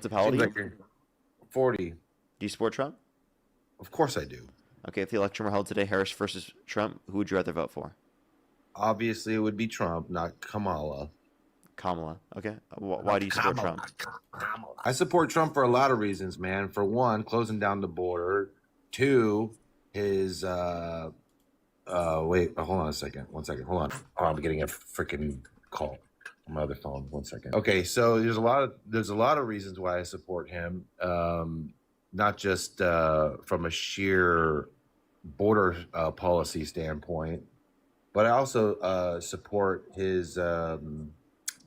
municipality? Seems like 40. Do you support Trump? Of course I do. Okay, if the election were held today, Harris versus Trump, who would you rather vote for? Obviously, it would be Trump, not Kamala. Kamala. Okay. Why Not do you support Kamala. Trump? Kamala. I support Trump for a lot of reasons, man. For one, closing down the border. Two, his wait, hold on a second. One second. Hold on. Oh, I'm getting a freaking call on my other phone. One second. Okay, so there's a lot of reasons why I support him. Not just from a sheer border policy standpoint, but I also support his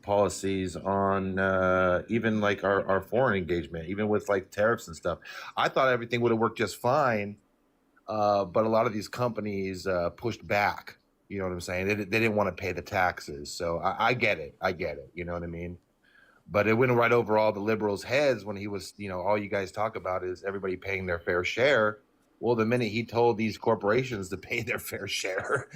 policies on even like our foreign engagement, even with like tariffs and stuff. I thought everything would have worked just fine, but a lot of these companies pushed back. You know what I'm saying? They didn't want to pay the taxes. So I get it. I get it. You know what I mean? But it went right over all the liberals' heads when he was, all you guys talk about is everybody paying their fair share. Well, the minute he told these corporations to pay their fair share,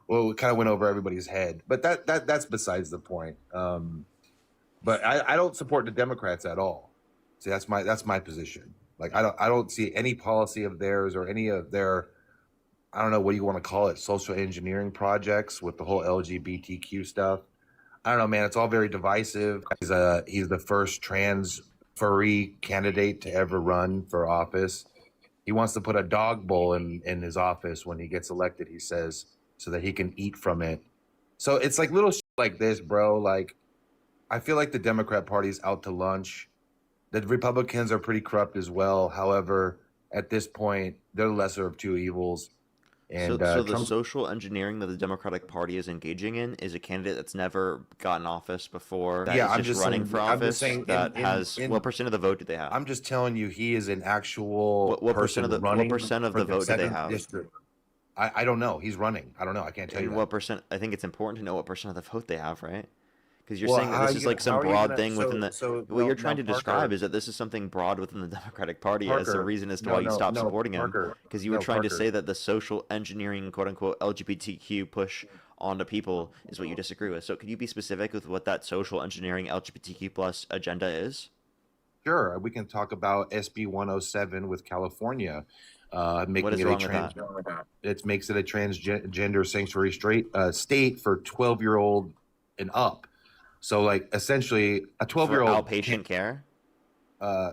well, it kind of went over everybody's head. But that's besides the point. But I don't support the Democrats at all. See, that's my position. Like I don't see any policy of theirs or any of their, I don't know what you want to call it, social engineering projects with the whole LGBTQ stuff. I don't know, man. It's all very divisive. He's the first trans furry candidate to ever run for office. He wants to put a dog bowl in his office when he gets elected, he says, so that he can eat from it. So it's like little shit like this, bro. Like, I feel like the Democrat Party's out to lunch. The Republicans are pretty corrupt as well. However, at this point, they're the lesser of two evils. And So the Trump, social engineering that the Democratic Party is engaging in is a candidate that's never gotten office before, that yeah, is just running for office, that has, what percent of the vote do they have? I'm just telling you, he is an actual What person what running percent of for the the vote do they second have? district. I don't know. He's running. I don't know. I can't tell you And that. what percent? I think it's important to know what percent of the vote they have, right? Because you're Well, saying that this is like some how are you broad gonna? thing within the. What No, you're trying to describe Parker, is that this is something broad within the Democratic Party as a Parker, reason as to no, why you no, stopped no, supporting him. Parker, Because you were no, trying to Parker. say that the social engineering, quote unquote, LGBTQ push onto people is what you disagree with. So could you be specific with what that social engineering LGBTQ plus agenda is? Sure, we can talk about SB 107 with California, What making is it a wrong with that? it makes it a transgender sanctuary state for 12-year-old and up. So, like, essentially, a For 12-year-old outpatient can't. care? Uh,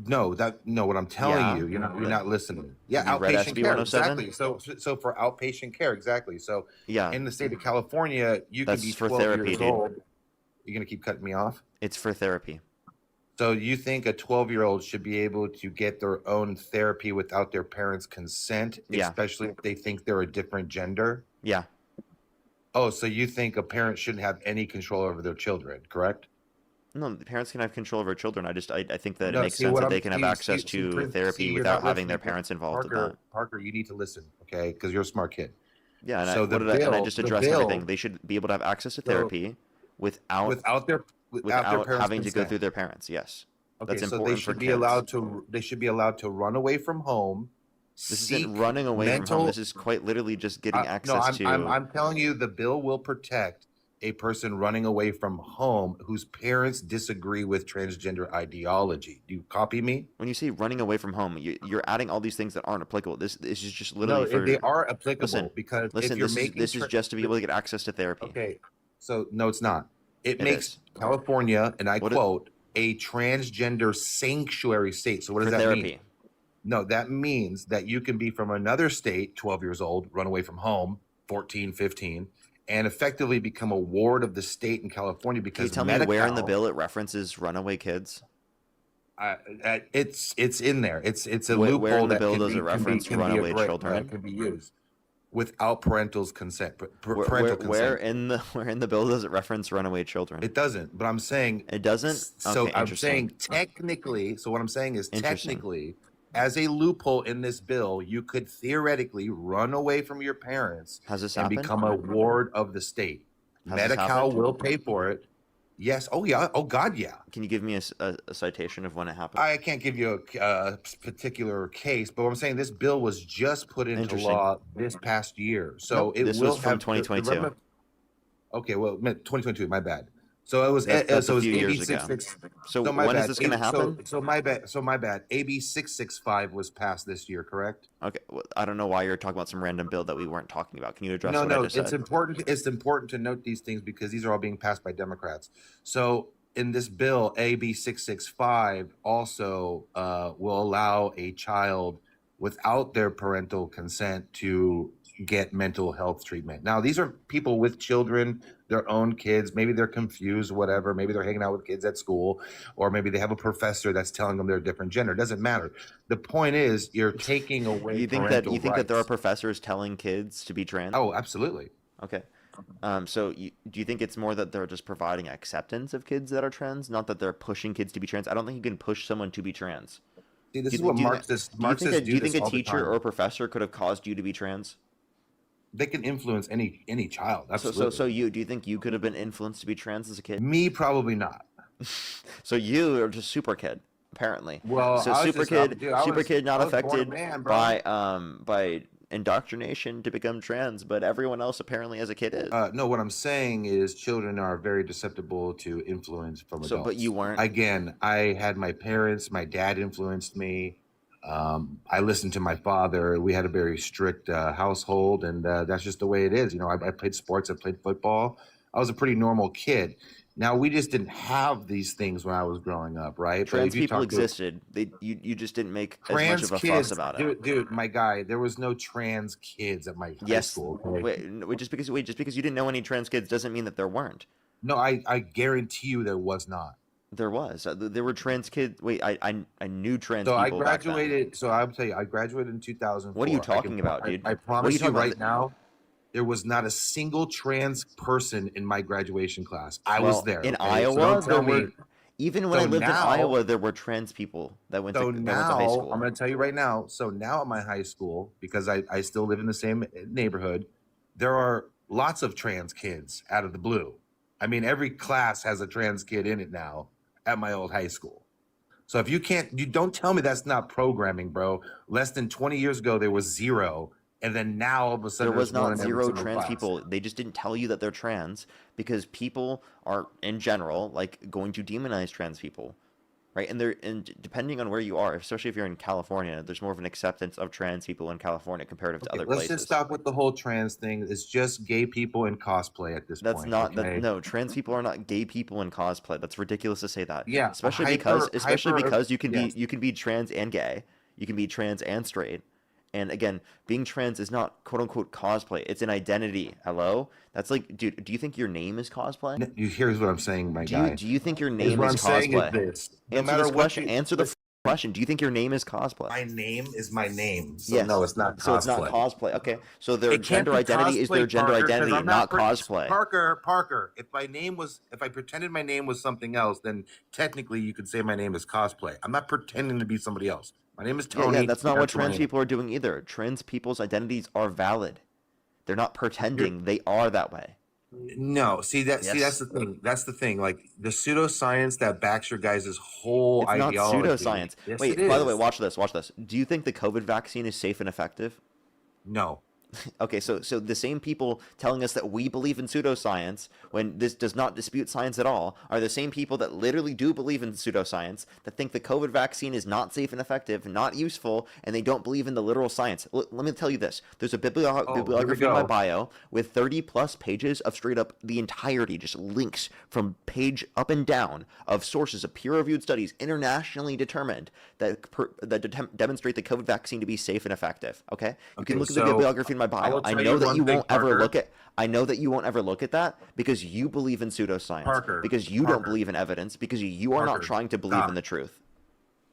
no, what I'm telling Yeah. you, you're But not listening. Yeah, have you read outpatient SB care, 107? exactly. So for outpatient care, exactly. So Yeah, in the state of California, you can that's be for 12 therapy, years dude. old. You're gonna keep cutting me off. It's for therapy. So you think a 12-year-old should be able to get their own therapy without their parents' consent, Yeah. especially if they think they're a different gender? Yeah. Oh, so you think a parent shouldn't have any control over their children, correct? No, the parents can have control over children. I think that it No, makes see sense what that I'm they can have access to therapy you're without not having their listening. parents involved with that. Parker, you need to listen, okay? Because you're a smart kid. Yeah, and So I just the addressed everything. bill, They should be able to have access to so therapy without without their parents' having to go consent. through their parents. Yes. Okay, That's so they important for should be kids. allowed to run away from home, This isn't seek running away from home. This mental. is quite literally just getting No, access to. I'm telling you, the bill will protect a person running away from home whose parents disagree with transgender ideology. Do you copy me? When you say running away from home, you're adding all these things that aren't applicable. This is just No, literally for. they are applicable Listen, because if listen. you're making This is just to be able to get access to therapy. okay, so no, it's not. It It makes is. California, and I What it, quote, a transgender sanctuary state. So what for does that mean? therapy? No, that means that you can be from another state, 12 years old, run away from home, 14, 15, and effectively become a ward of the state in California Can you because tell me where in the Medi-Cal, bill it references runaway kids? it's in there. It's a Where loophole in the that bill does it reference runaway children? can be used without parental's consent. Where Parental consent. where in the bill does it reference runaway children? It doesn't, but I'm saying It doesn't? so. Okay, I'm interesting. saying technically. So what I'm saying is Interesting. technically, as a loophole in this bill, you could theoretically run away from your parents Has this and happened? become a ward of the state. Has this Medi-Cal happened? will pay for it. Yes. Oh yeah. Oh God. Yeah. Can you give me a citation of when it happened? I can't give you a particular case, but I'm saying this bill was just put into Interesting. law this past year, so Nope, it this will was from have 2022. Okay, well, 2022. My bad. So it was That's so a it was few AB years ago. 66. So So my when is bad. this going to happen? So my bad. AB 665 was passed this year, correct? Okay, well, I don't know why you're talking about some random bill that we weren't talking about. Can you address No, what I no, just it's said? important. It's important to note these things because these are all being passed by Democrats. So in this bill, AB 665 also will allow a child without their parental consent to get mental health treatment. Now, these are people with children, their own kids. Maybe they're confused, whatever. Maybe they're hanging out with kids at school, or maybe they have a professor that's telling them they're a different gender. It doesn't matter. The point is, you're taking away parental You think that there are rights. professors telling kids to be trans? Oh, absolutely. Okay. So do you think it's more that they're just providing acceptance of kids that are trans, not that they're pushing kids to be trans? I don't think you can push someone to be trans. See, this Do is you, what do you, Marxists do do you think this a all the teacher time. or a professor could have caused you to be trans? They can influence any child. So Absolutely. do you think you could have been influenced to be trans as a kid? Me, probably not. So you are just super kid, apparently. Well, So dude, super kid not I was born a affected man, bro. by indoctrination to become trans, but everyone else apparently as a kid is. No, what I'm saying is children are very susceptible to influence from So but you adults. weren't. Again, I had my parents, my dad influenced me. I listened to my father. We had a very strict household, and that's just the way it is. You know, I played sports, I played football. I was a pretty normal kid. Now, we just didn't have these things when I was growing up, right? But Trans if you people talk to existed. You just didn't make as much trans of a fuss kids, about it. dude, my guy, there was no trans kids at my high Yes. school. Okay? Just because you didn't know any trans kids doesn't mean that there weren't. No, I guarantee you there was not. There was. There were trans kids. Wait, I knew trans So I people back then. graduated. So I'll tell you, I graduated in 2004. What are you talking about, dude? I What are promise you you talking right about? now, there was not a single trans person in my graduation class. I was Well, there. in Okay? So Iowa, don't there tell me. were. Even when I So lived in now, Iowa, there were trans people that went to so high now I'm school. going to tell you right now. So now at my high school, because I still live in the same neighborhood, there are lots of trans kids out of the blue. I mean, every class has a trans kid in it now at my old high school. So if you don't tell me that's not programming, bro. Less than 20 years ago, there was zero. And then now all of a There sudden was there's one not in every zero single trans class. people. They just didn't tell you that they're trans because people are, in general, like going to demonize trans people, right? And depending on where you are, especially if you're in California, there's more of an acceptance of trans people in California comparative to Okay, other let's just places. stop with the whole trans thing. It's just gay people in cosplay at this That's point. not that. Okay. No, trans people are not gay people in cosplay. That's ridiculous to say that. Yeah. Especially because you can Yes. be trans and gay. You can be trans and straight. And again, being trans is not quote unquote cosplay. It's an identity. Hello? That's like, dude, do you think your name is cosplay? Here's what I'm saying, my guy. Do you think your Here's name what is I'm saying is cosplay? this. No Answer matter this what question. you Answer the listen, question. Do you think your name is cosplay? my name is my name. So Yes. no, it's not So it's not cosplay. cosplay. Okay. So their It can't gender be identity is their cosplay, gender Parker, because identity, I'm not not cosplay. Parker. If I pretended my name was something else, then technically you could say my name is cosplay. I'm not pretending to be somebody else. My name is Tony. Yeah, that's not what That's who I trans am. people are doing either. Trans people's identities are valid. They're not You're- pretending. They are that way. No, see that's Yes. the thing. That's the thing. Like the pseudoscience that backs your guys' whole It's not ideology. pseudoscience. Yes, it Wait, by the way, is. watch this. Watch this. Do you think the COVID vaccine is safe and effective? No. Okay, so the same people telling us that we believe in pseudoscience when this does not dispute science at all are the same people that literally do believe in pseudoscience, that think the COVID vaccine is not safe and effective, not useful, and they don't believe in the literal science. Let me tell you this. There's a Oh, here we bibliography in my go. bio with 30 plus pages of straight up the entirety, just links from page up and down of sources of peer-reviewed studies internationally determined that demonstrate the COVID vaccine to be safe and effective. Okay? You can Okay, look at the so bibliography in my I bio. will I tell know you that one you thing, won't ever Parker. look at. I know that you won't ever look at that because you believe in pseudoscience. Parker, Because you don't Parker, believe in evidence. Because you are not Parker, trying to believe in stop. the truth.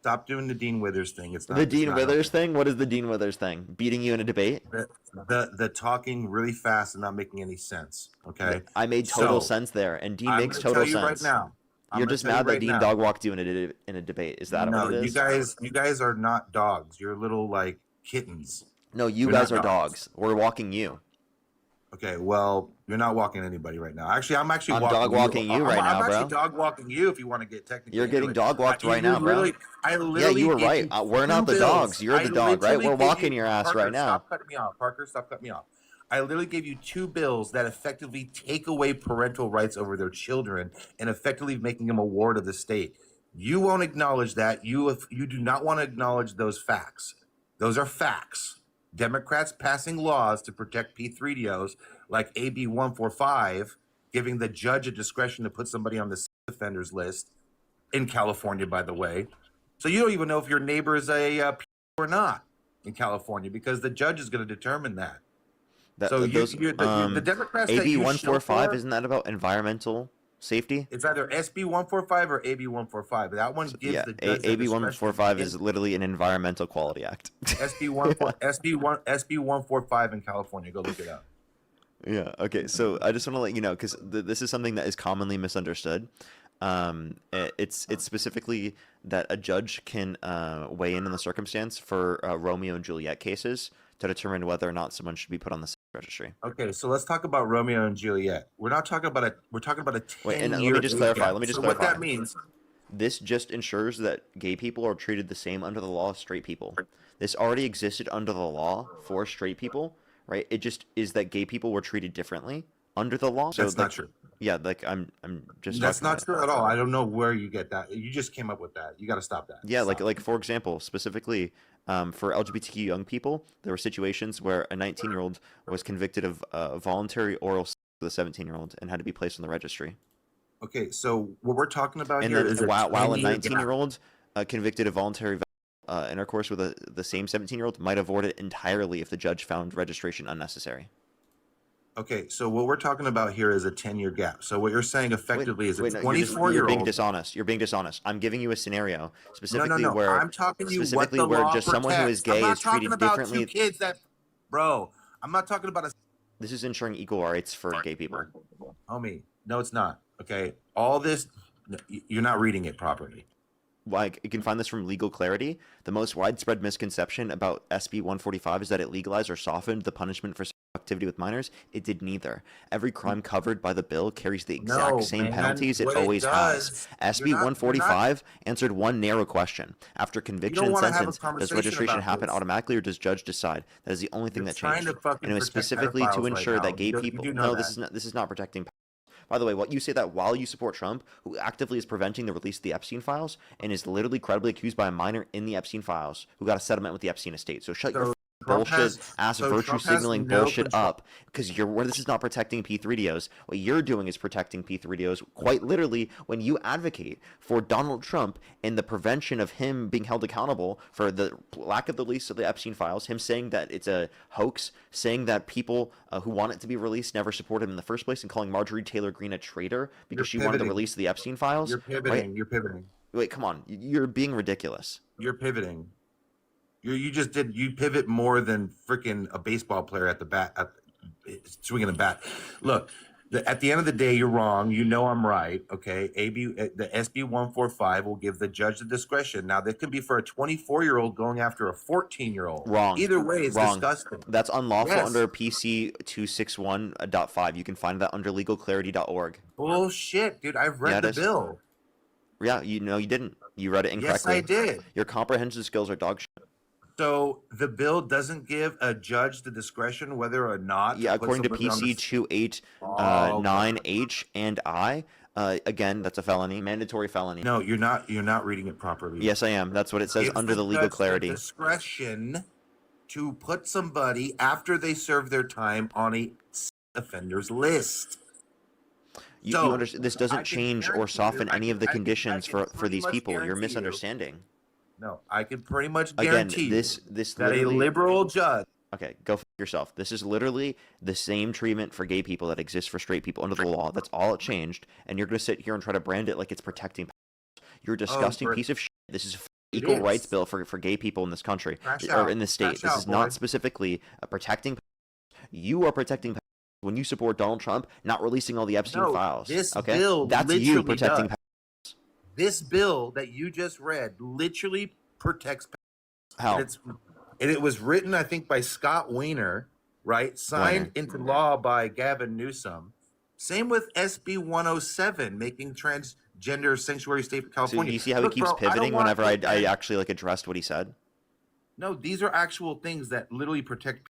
Stop doing the Dean Withers thing. It's not. The It's Dean not Withers okay. thing. What is the Dean Withers thing? Beating you in a debate? The talking really fast and not making any sense. Okay. I made total So sense there, and Dean I'm makes gonna tell total you right sense. now. I'm You're gonna just tell you mad that right Dean now. dog walked you in a debate. Is that No, what it you is? guys are not dogs. You're little like kittens. No, you You're guys not are dogs. dogs. We're walking you. Okay, well, you're not walking anybody right now. Actually, I'm actually I'm walking dog you. walking you right I'm now, actually bro. dog walking you if you want to get technically You're into getting it. dog walked right You now, bro. I Yeah, literally you were gave right. you We're not two the bills. dogs. You're I the dog, right? literally We're gave walking you, your ass Parker, right now. stop cutting me off. Parker, stop cutting me off. I literally gave you two bills that effectively take away parental rights over their children and effectively making them a ward of the state. You won't acknowledge that. You do not want to acknowledge those facts. Those are facts. Democrats passing laws to protect P3DOs like AB 145, giving the judge a discretion to put somebody on the sex offenders list in California, by the way. So you don't even know if your neighbor is a P or not in California because the judge is going to determine that. So the Democrats that AB you 145, for, isn't that about environmental safety? It's either SB 145 or AB 145. That one gives the judge AB 145 is literally an environmental quality act. SB 145 in California. Go look it up. Yeah. Okay. So I just want to let you know, because this is something that is commonly misunderstood. It's specifically that a judge can weigh in on the circumstance for Romeo and Juliet cases to determine whether or not someone should be put on the sex registry. Okay, so let's talk about Romeo and Juliet. We're talking about a 10-year. Wait, and let me just clarify. What that means. This just ensures that gay people are treated the same under the law as straight people. This already existed under the law for straight people, right? It just is that gay people were treated differently under the law. That's not true. Yeah, like I'm just. That's not true at all. I don't know where you get that. You just came up with that. You got to stop that. Yeah, like for example, specifically for LGBTQ young people, there were situations where a 19-year-old was convicted of voluntary oral sex with a 17-year-old and had to be placed on the registry. Okay, so what we're talking about and here then, is while a 19-year-old convicted of voluntary intercourse with the same 17-year-old might avoid it entirely if the judge found registration unnecessary. Okay, so what we're talking about here is a 10-year gap. So what you're saying effectively is a 24-year-old. You're being dishonest. You're being dishonest. I'm giving you a scenario specifically where I'm talking to you what the law just someone who is gay is treated differently. Kids that, bro, I'm not talking about a. This is ensuring equal rights for gay people. Homie, no, it's not. Okay, all this, you're not reading it properly. Like, you can find this from Legal Clarity. The most widespread misconception about SB 145 is that it legalized or softened the punishment for sexual activity with minors. It did neither. Every crime covered by the bill carries the exact same penalties it always has. SB 145 answered one narrow question. After conviction and sentence, does registration happen automatically, or does judge decide? That is the only thing that changed. And it was specifically to ensure that gay people... No, this is not protecting... By the way, what you say that while you support Trump, who actively is preventing the release of the Epstein files and is literally credibly accused by a minor in the Epstein files who got a settlement with the Epstein estate. So shut your bullshit ass virtue signaling bullshit up, because this is not protecting P3DOs. What you're doing is protecting P3DOs quite literally when you advocate for Donald Trump and the prevention of him being held accountable for the lack of the release of the Epstein files, him saying that it's a hoax, saying that people who want it to be released never supported him in the first place, and calling Marjorie Taylor Greene a traitor because she wanted the release of the Epstein files. You're pivoting. Right? You're pivoting. Wait, come on. You're being ridiculous. You're pivoting. You pivot more than freaking a baseball player at the bat, swinging a bat. Look, at the end of the day, you're wrong. You know I'm right. Okay, the SB 145 will give the judge the discretion. Now, that could be for a 24-year-old going after a 14-year-old. Wrong. Either way, it's wrong. Disgusting. That's unlawful under PC 261.5. You can find that under legalclarity.org. Bullshit, dude. I've read the bill. Yeah, you didn't. You read it incorrectly. Yes, I did. Your comprehension skills are dog shit. So the bill doesn't give a judge the discretion whether or not. Yeah, according to PC 289H and I, again, that's a felony, mandatory felony. No, you're not. You're not reading it properly. Yes, I am. That's what it says under the legal clarity. Discretion to put somebody after they serve their time on a offenders list. You understand? This doesn't change or soften any of the conditions for these people. You're misunderstanding. No, I can pretty much guarantee this that a liberal judge. Okay, go for yourself. This is literally the same treatment for gay people that exists for straight people under the law. That's all it changed. And you're going to sit here and try to brand it like it's protecting. You're a disgusting piece of shit. This is an equal rights bill for gay people in this country or in this state. This is not specifically protecting. You are protecting when you support Donald Trump not releasing all the Epstein files. This bill that's you protecting. This bill that you just read literally protects. How? And it was written, I think, by Scott Weiner, right? Signed into law by Gavin Newsom. Same with SB 107, making transgender sanctuary state for California. So you see how he keeps pivoting whenever I actually addressed what he said? No, these are actual things that literally protect.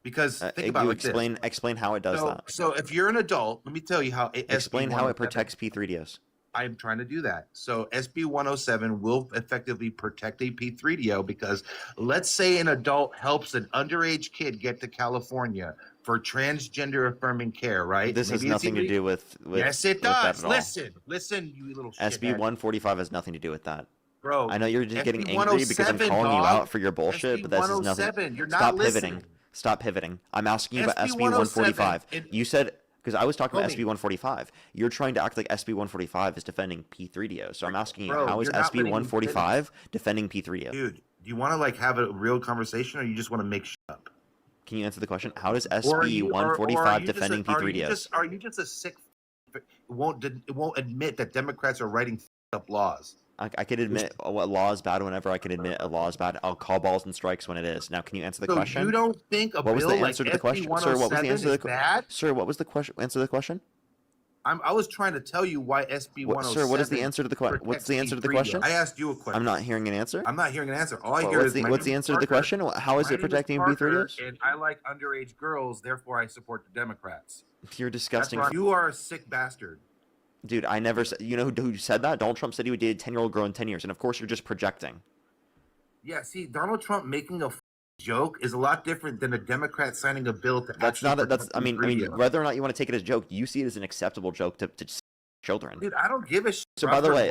Because think about it like explain how it does that. So if you're an adult, let me tell you how Explain how it protects P3DOs. I'm trying to do that. So SB 107 will effectively protect a P3DO because let's say an adult helps an underage kid get to California for transgender affirming care, right? This has nothing to do with yes, it does. That Listen, you little SB 145 has nothing to do with that. Bro, I know you're just getting angry because I'm calling you out for your bullshit, but this is nothing. You're not listening. Stop pivoting. I'm asking you about SB 145. You said, because I was talking about SB 145. You're trying to act like SB 145 is defending P3DO. So I'm asking you, how is SB 145 defending P3DO? Dude, do you want to like have a real conversation, or you just want to make shit up? Can you answer the question? How is SB 145 defending P3DOs? Are you just a sick? It won't admit that Democrats are writing up laws. I could admit a law is bad whenever I can admit a law is bad. I'll call balls and strikes when it is. Now, can you answer the question? You don't think what was the answer to the question, sir? What was the answer to the question, sir? What was the question? Answer the question. I was trying to tell you why SB 107. Sir, what is the answer to the question? What's the answer to the question? I asked you a question. I'm not hearing an answer. I'm not hearing an answer. All I hear is what's the answer to the question? How is it protecting P3DOs? And I like underage girls, therefore I support the Democrats. You're disgusting. You are a sick bastard. Dude, I never said. You know who said that? Donald Trump said he would date a 10-year-old girl in 10 years, and of course you're just projecting. Yeah, see, Donald Trump making a joke is a lot different than a Democrat signing a bill to. That's not. I mean, whether or not you want to take it as a joke, you see it as an acceptable joke to children. Dude, I don't give a shit. So by the way,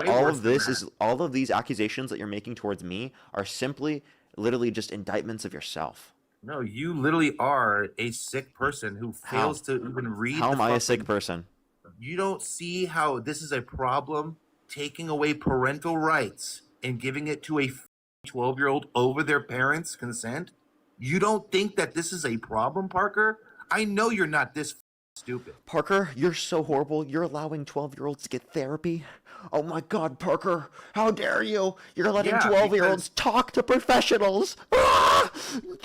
all of these accusations that you're making towards me are simply, literally, just indictments of yourself. No, you literally are a sick person who fails to even read. How am I a sick person? You don't see how this is a problem, taking away parental rights and giving it to a 12-year-old over their parents' consent? You don't think that this is a problem, Parker? I know you're not this stupid. Parker, you're so horrible. You're allowing 12-year-olds to get therapy? Oh my God, Parker, how dare you? You're letting 12-year-olds talk to professionals. Ah!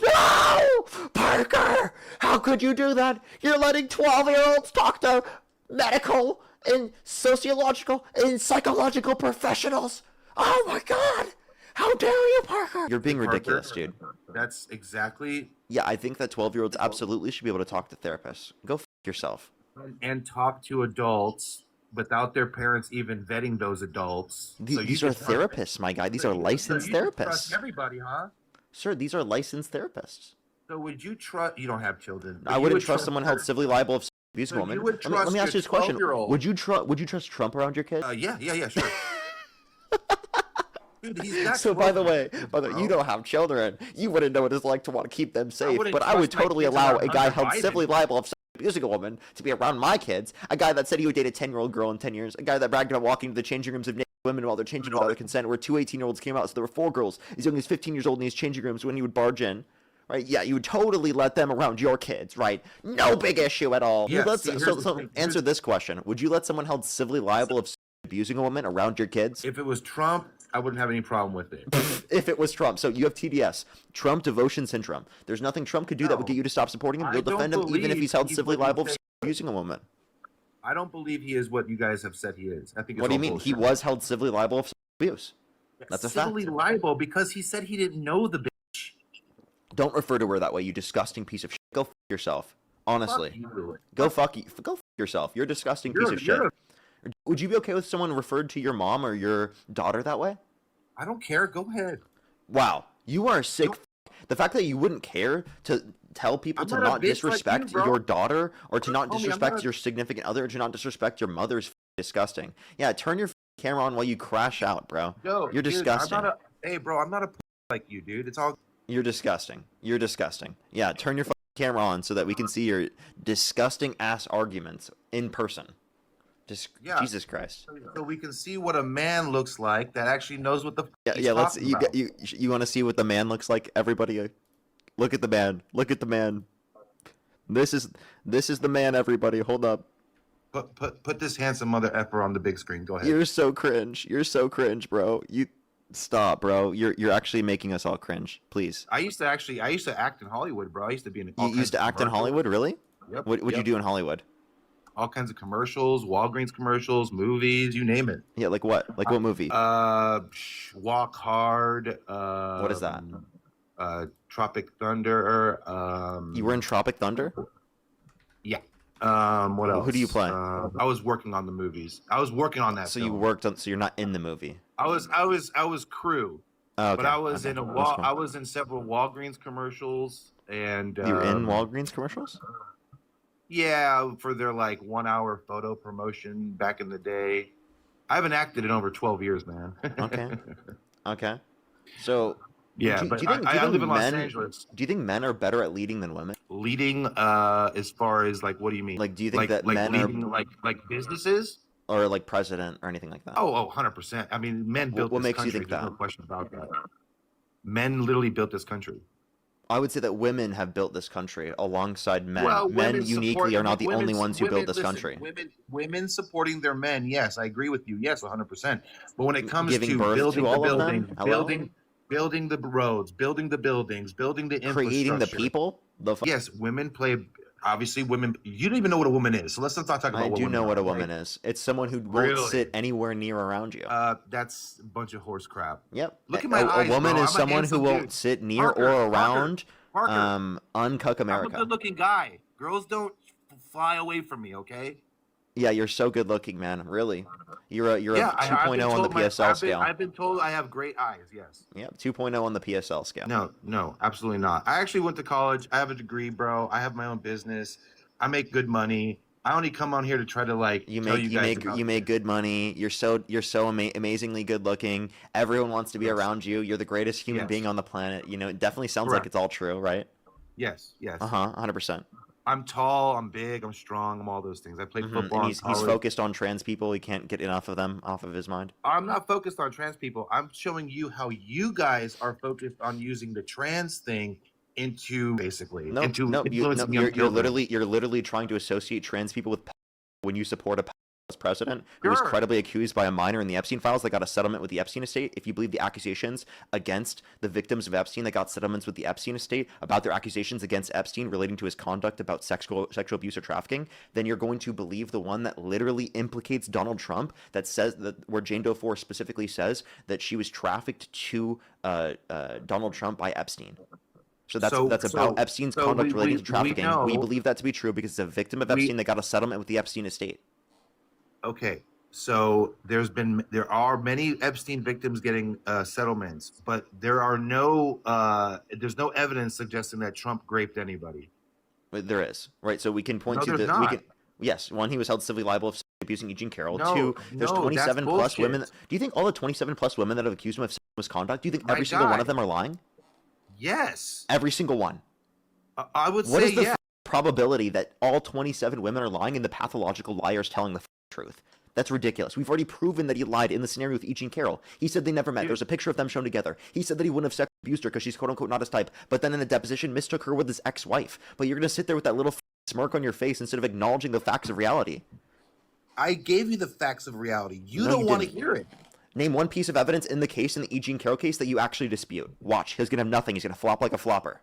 No! Parker, how could you do that? You're letting 12-year-olds talk to medical and sociological and psychological professionals. Oh my God! How dare you, Parker? You're being ridiculous, dude. That's exactly. Yeah, I think that 12-year-olds absolutely should be able to talk to therapists. Go f yourself. And talk to adults without their parents even vetting those adults. These are therapists, my guy. These are licensed therapists. Trust everybody, huh? Sir, these are licensed therapists. So would you trust? You don't have children. I wouldn't trust someone held civilly liable of abusing a woman. Let me ask you this question: Would you trust Trump around your kid? Yeah, sure. Dude, so by the way, you don't have children. You wouldn't know what it's like to want to keep them safe. But I would totally allow a guy held civilly liable of abusing a woman to be around my kids. A guy that said he would date a 10-year-old girl in 10 years. A guy that bragged about walking to the changing rooms of naked women while they're changing without their consent, where two 18-year-olds came out. So there were 4 girls as young as 15 years old in these changing rooms when he would barge in. Right? Yeah, you would totally let them around your kids, right? No big issue at all. Yes, so answer this question. Would you let someone held civilly liable of abusing a woman around your kids? If it was Trump, I wouldn't have any problem with it. If it was Trump. So you have TDS, Trump devotion syndrome. There's nothing Trump could do that would get you to stop supporting him. You'll defend him even if he's held civilly liable of abusing a woman. I don't believe he is what you guys have said he is. I think. What do you mean? Bullshit. He was held civilly liable of abuse. That's a fact. Civilly liable because he said he didn't know the bitch. Don't refer to her that way, you disgusting piece of shit. Go f yourself. Honestly. Go fuck yourself. You're a disgusting piece of shit. Would you be okay with someone referred to your mom or your daughter that way? I don't care. Go ahead. Wow. You are a sick The fact that you wouldn't care to tell people to not disrespect your daughter or to not disrespect your significant other or to not disrespect your mother is disgusting. Yeah, turn your camera on while you crash out, bro. You're disgusting. Hey, bro, I'm not a like you, dude. It's all. You're disgusting. You're disgusting. Yeah, turn your camera on so that we can see your disgusting ass arguments in person. Jesus Christ. So we can see what a man looks like that actually knows what the let's you want to see what the man looks like, everybody? Look at the man. Look at the man. This is the man, everybody. Hold up. Put this handsome mother effer on the big screen. Go ahead. You're so cringe. You're so cringe, bro. You stop, bro. You're actually making us all cringe. Please. I used to act in Hollywood, bro. I used to be in You used to act in Hollywood, really? Yep. What'd you do in Hollywood? All kinds of commercials, Walgreens commercials, movies, you name it. Yeah, like what? Like what movie? Walk Hard. What is that? Tropic Thunder. You were in Tropic Thunder? Yeah. What else? Who do you play? I was working on the movies. I was working on that. So film. you worked on. So you're not in the movie. I was crew. Oh, okay. But I was okay. cool. I was in several Walgreens commercials, and you were in Walgreens commercials. Yeah, for their like 1 hour photo promotion back in the day. I haven't acted in over 12 years, man. Okay. Okay. So yeah, do but you think, I live in Los Angeles. Do you think men are better at leading than women? Leading, as far as like, what do you mean? Like, do you think that like men leading, are like businesses? Or like president or anything like that? Oh, 100%. I mean, men built what this makes country. you think There's that? no question about that. Men literally built this country. I would say that women have built this country alongside men. Well, men uniquely are not the only ones who built this country. Women supporting their men, yes, I agree with you. Yes, 100%. But when it comes Giving to birth building to the all of buildings, them? building the roads, building the buildings, building the infrastructure. Creating the people? Yes, women play. Obviously, women. You don't even know what a woman is, so let's not talk about. I do know what a woman is. It's someone who won't sit anywhere near around you. That's a bunch of horse crap. Yep. Look at my eyes, a woman bro. is someone who won't sit near or around uncuck America. I'm a good-looking guy. Girls don't fly away from me, okay? Yeah, you're so good looking, man. Really. You're a 2.0 on the PSL scale. I've been told I have great eyes, yes. Yeah, 2.0 on the PSL scale. No, absolutely not. I actually went to college. I have a degree, bro. I have my own business. I make good money. I only come on here to try to like you make good money. You're so amazingly good looking. Everyone wants to be around you. You're the greatest human being on the planet. You know, it definitely sounds like it's all true, right? Yes. 100%. I'm tall, I'm big, I'm strong, I'm all those things. I played football. And he's focused on trans people. He can't get enough of them off of his mind. I'm not focused on trans people. I'm showing you how you guys are focused on using the trans thing into basically you're literally trying to associate trans people with when you support a president who was credibly accused by a minor in the Epstein files that got a settlement with the Epstein estate. If you believe the accusations against the victims of Epstein that got settlements with the Epstein estate about their accusations against Epstein relating to his conduct about sexual abuse or trafficking, then you're going to believe the one that literally implicates Donald Trump, that says that where Jane Doe 4 specifically says that she was trafficked to Donald Trump by Epstein. So that's about Epstein's conduct relating to trafficking. We believe that to be true because it's a victim of Epstein that got a settlement with the Epstein estate. Okay, so there are many Epstein victims getting settlements, but there's no evidence suggesting that Trump raped anybody. There is, right? So we can point to yes, one, he was held civilly liable of abusing Eugene Carroll. Two, there's 27 plus women. Do you think all the 27 plus women that have accused him of misconduct? Do you think every single one of them are lying? Yes. Every single one. I would what say is the probability that all 27 women are lying and the pathological liar is telling the truth? That's ridiculous. We've already proven that he lied in the scenario with Eugene Carroll. He said they never met. There's a picture of them shown together. He said that he wouldn't have sexually abused her because she's quote-unquote not his type. But then in a deposition, mistook her with his ex-wife. But you're going to sit there with that little smirk on your face instead of acknowledging the facts of reality. I gave you the facts of reality. You don't want to hear it. Name one piece of evidence in the case, in the Eugene Carroll case, that you actually dispute. Watch. He's going to have nothing. He's going to flop like a flopper.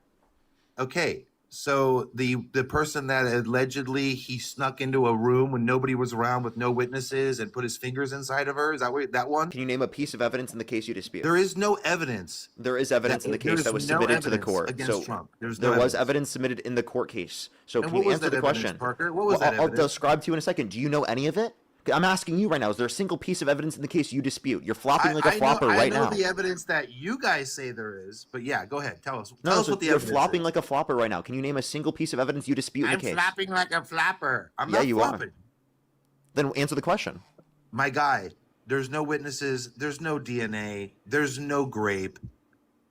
Okay. So the person that allegedly he snuck into a room when nobody was around with no witnesses and put his fingers inside of her, is that one? Can you name a piece of evidence in the case you dispute? There is no evidence. There is evidence in the case that was submitted to the court. So Trump. There was evidence submitted in the court case. So can you answer the question? Parker? What was that evidence? I'll describe to you in a second. Do you know any of it? I'm asking you right now, is there a single piece of evidence in the case you dispute? You're flopping like a flopper right now. I know the evidence that you guys say there is, but yeah, go ahead. Tell us. Tell us what the evidence is. You're flopping like a flopper right now. Can you name a single piece of evidence you dispute in the case? I'm flopping like a flapper. I'm not flopping. Are. Then answer the question. My guy, there's no witnesses. There's no DNA. There's no grape.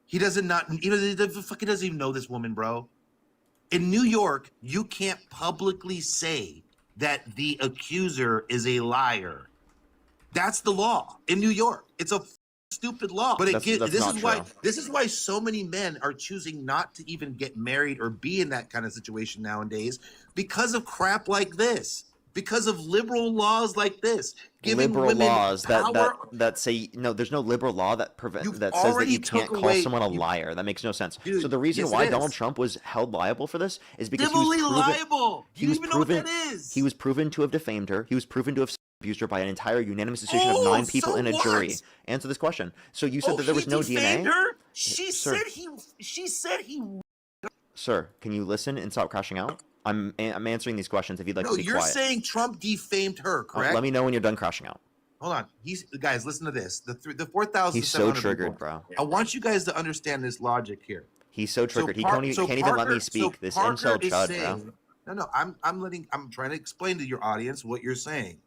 He doesn't even know this woman, bro. In New York, you can't publicly say that the accuser is a liar. That's the law in New York. It's a stupid law. But this is why so many men are choosing not to even get married or be in that kind of situation nowadays, because of crap like this. Because of liberal laws like this, giving liberal laws that say no. There's no liberal law that says that you can't call someone a liar. That makes no sense. Dude, so the reason why Donald Trump was held liable for this is because he was proven to have defamed her. He was proven to have abused her by an entire unanimous decision of 9 people so in a what? jury. Answer this question. So you said that there was no DNA? Her? She Sir. said he. Sir, can you listen and stop crashing out? I'm answering these questions if you'd like to be quiet. No, you're saying Trump defamed her, correct? Let me know when you're done crashing out. Hold on. Guys, listen to this. The 4,000. He's so triggered, bro. I want you guys to understand this logic here. He's so triggered. He can't even let me speak. This incel chud, bro. No. I'm trying to explain to your audience what you're saying.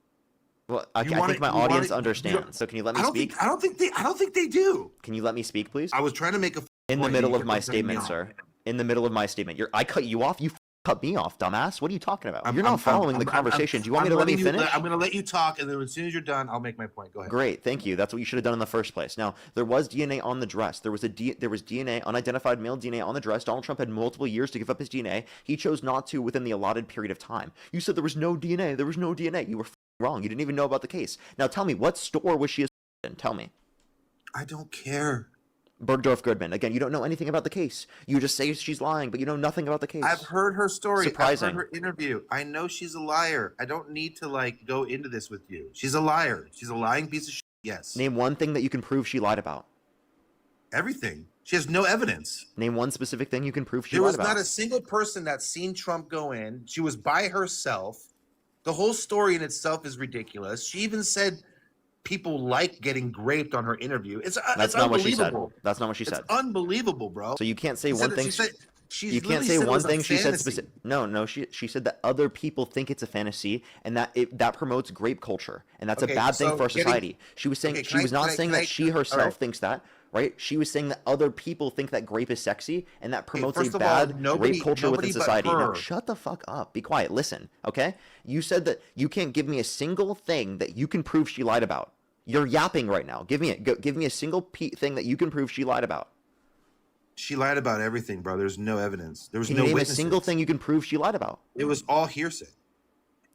Well, I think my audience understands. So can you let me speak? I don't think they do. Can you let me speak, please? I was trying to make a in the middle of my statement, sir. In the middle of my statement. I cut you off. You cut me off, dumbass. What are you talking about? You're not following the conversation. Do you want me to let me finish? I'm going to let you talk, and then as soon as you're done, I'll make my point. Go ahead. Great, thank you. That's what you should have done in the first place. Now, there was DNA on the dress. There was DNA, unidentified male DNA on the dress. Donald Trump had multiple years to give up his DNA. He chose not to within the allotted period of time. You said there was no DNA. There was no DNA. You were wrong. You didn't even know about the case. Now, tell me, what store was she in? Tell me. I don't care. Bergdorf Goodman. Again, you don't know anything about the case. You just say she's lying, but you know nothing about the case. I've heard her story. Surprising. I've heard her interview. I know she's a liar. I don't need to go into this with you. She's a liar. She's a lying piece of shit. Yes. Name one thing that you can prove she lied about. Everything. She has no evidence. Name one specific thing you can prove she lied about. There was not a single person that's seen Trump go in. She was by herself. The whole story in itself is ridiculous. She even said people like getting raped on her interview. That's not what she said. That's not what she said. It's unbelievable, bro. So you can't say one thing. You can't say one thing she said specific. No. She said that other people think it's a fantasy and that promotes grape culture and that's a bad thing for our society. She was saying she was not saying that she herself thinks that. Right? She was saying that other people think that grape is sexy and that promotes a bad rape culture within society. No, shut the fuck up. Be quiet. Listen, okay? You said that you can't give me a single thing that you can prove she lied about. You're yapping right now. Give me it. Give me a single thing that you can prove she lied about. She lied about everything, bro. There's no evidence. There was no witnesses. A single thing you can prove she lied about. It was all hearsay.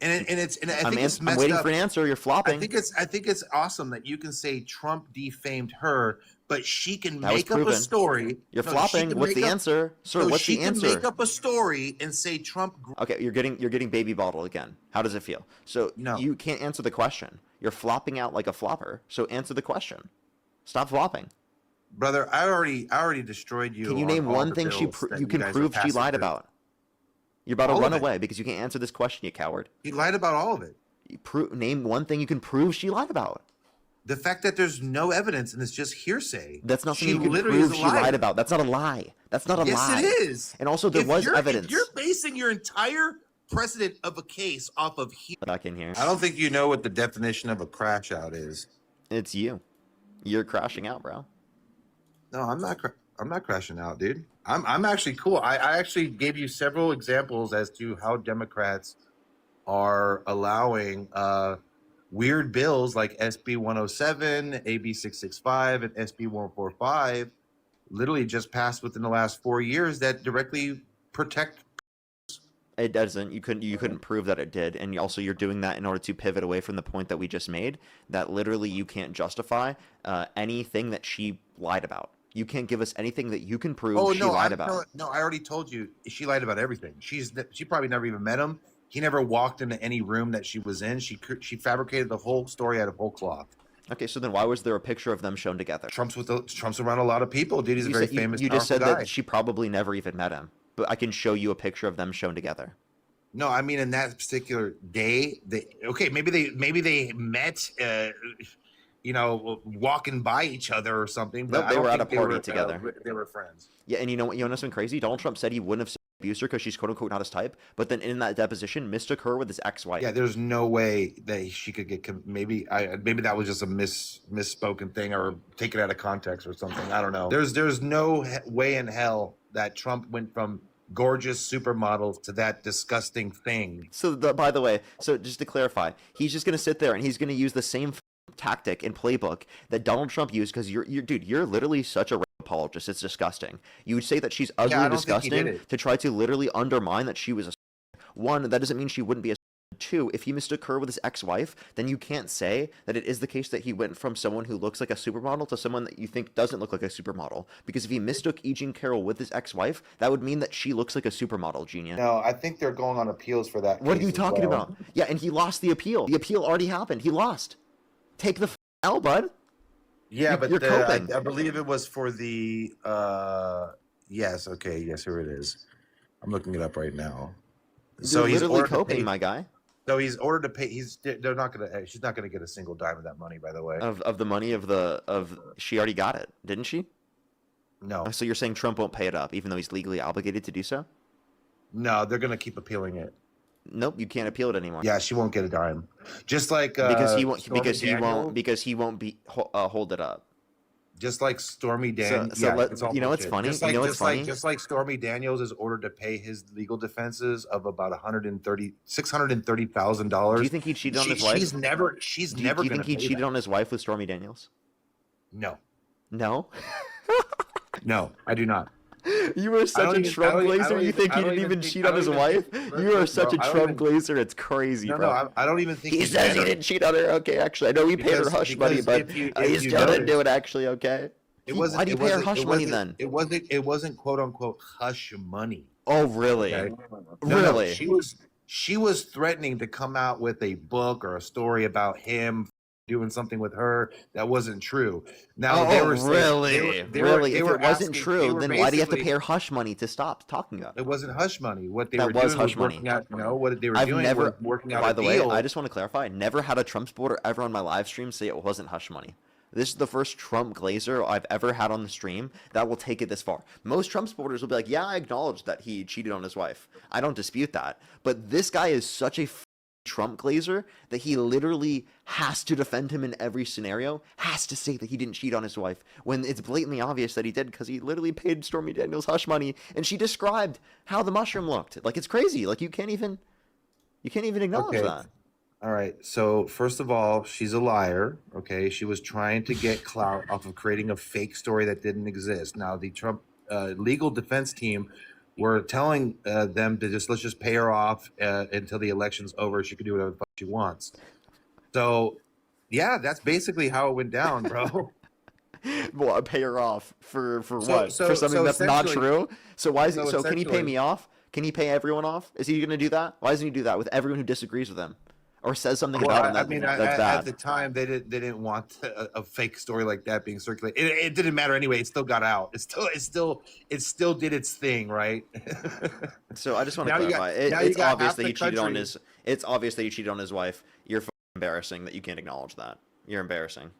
I think it's messed I'm waiting up. For an answer. You're flopping. I think it's awesome that you can say Trump defamed her, but she can make up a story. You're flopping. What's the answer, sir? What's the answer? She can make up a story and say Trump. Okay, you're getting baby bottled again. How does it feel? So you can't answer the question. You're flopping out like a flopper. So answer the question. Stop flopping. Brother, I already destroyed you. Can you name one thing you can prove she lied about? You're about to run away because you can't answer this question, you coward. He lied about all of it. Name one thing you can prove she lied about. The fact that there's no evidence and it's just hearsay. That's not something you can prove she lied about. That's not a lie. That's not a lie. Yes, it is. And also, there was evidence. If you're basing your entire precedent of a case off of back in here. I don't think you know what the definition of a crash out is. It's you. You're crashing out, bro. No, I'm not crashing out, dude. I'm actually cool. I actually gave you several examples as to how Democrats are allowing weird bills like SB 107, AB 665, and SB 145 literally just passed within the last 4 years that directly protect. It doesn't. You couldn't prove that it did, and also you're doing that in order to pivot away from the point that we just made. That literally you can't justify anything that she lied about. You can't give us anything that you can prove she lied about. No, I already told you she lied about everything. She probably never even met him. He never walked into any room that she was in. She fabricated the whole story out of whole cloth. Okay, so then why was there a picture of them shown together? Trump's around a lot of people, dude. He's a very famous. You just said that she probably never even met him, but I can show you a picture of them shown together. No, I mean in that particular day, maybe they met. Walking by each other or something. But no, they were at a party together. They were friends. Yeah, and you know something crazy? Donald Trump said he wouldn't have abused her because she's quote unquote not his type. But then in that deposition, mistook her with his ex-wife. Yeah, there's no way that she could get. Maybe that was just a misspoken thing or taken out of context or something. I don't know. There's no way in hell that Trump went from gorgeous supermodel to that disgusting thing. So by the way, just to clarify, he's just gonna sit there and he's gonna use the same tactic and playbook that Donald Trump used because you're literally such a rape apologist. It's disgusting. You would say that she's ugly and disgusting to try to literally undermine that she was a one. That doesn't mean she wouldn't be a Two, if he mistook her with his ex-wife, then you can't say that it is the case that he went from someone who looks like a supermodel to someone that you think doesn't look like a supermodel. Because if he mistook E. Jean Carroll with his ex-wife, that would mean that she looks like a supermodel, Genius. No, I think they're going on appeals for that. What are case you as talking well. about? Yeah, and he lost the appeal. The appeal already happened. He lost. Take the L, bud. Yeah, but You're coping. I believe it was for the yes, okay, yes, here it is. I'm looking it up right now. So You're he's literally ordered to coping, pay, my guy. so he's ordered to pay. They're not gonna. She's not gonna get a single dime of that money, by the way. Of the money of she already got it, didn't she? No, So you're saying Trump won't pay it up, even though he's legally obligated to do so? no, they're gonna keep appealing it. Nope, you can't appeal it anymore. Yeah, she won't get a dime. Just like Because he won't. Stormy Daniels, Because he won't be hold it up. just like Stormy Daniels. So Yeah, it's all you know what's bullshit. funny? Just like, You know what's just like funny? just like Stormy Daniels is ordered to pay his legal defenses of about $630,000. Do you think he cheated on his wife? She's never. Do Never. you gonna think he pay cheated that. on his wife with Stormy Daniels? No, No. no, I do not. You are such a Trump glazer. You think he didn't even cheat on his wife? You are such a Trump glazer. It's crazy, No, bro. no, I don't even think He says he didn't cheat on her. Okay, actually, I know he paid her Because- hush money, because but if you he still didn't do notice- it. Actually, okay. It wasn't. Why do you it pay her wasn't- hush it money wasn't- then? It wasn't quote unquote hush money. Oh, really? Okay? No, Really? she was threatening to come out with a book or a story about him doing something with her that wasn't true. Now Oh, they were saying- really? they were- Really? they If were it wasn't asking- true, they were then why do you have to basically- pay her hush money to stop talking about it? It wasn't hush money. What they That were was doing hush was money. working out. No, what they were I've doing never, was working out by a the way, deal. I just want to clarify, never had a Trump supporter ever on my live stream say it wasn't hush money. This is the first Trump glazer I've ever had on the stream that will take it this far. Most Trump supporters will be like, yeah, I acknowledge that he cheated on his wife. I don't dispute that. But this guy is such a Trump glazer that he literally has to defend him in every scenario, has to say that he didn't cheat on his wife, when it's blatantly obvious that he did, because he literally paid Stormy Daniels hush money, and she described how the mushroom looked. Like, it's crazy. Like, you can't even acknowledge Okay. that. All right. So first of all, she's a liar. Okay, she was trying to get clout off of creating a fake story that didn't exist. Now the Trump legal defense team were telling them to let's just pay her off until the election's over. She can do whatever the fuck she wants. So yeah, that's basically how it went down, bro. Well, I pay her off for So- what? so- For something so that's not essentially- true? So why is so so can he pay essentially- me off? Can he pay everyone off? Is he going to do that? Why doesn't he do that with everyone who disagrees with him or says something Well, about him I that, mean, that's at bad? the time, they didn't want a fake story like that being circulated. It didn't matter anyway. It still got out. It still did its thing, right? So I just want to Now you clarify. got- now you It's got obvious half that the he cheated on country- his. It's obvious that he cheated on his wife. You're embarrassing that you can't acknowledge that. You're embarrassing.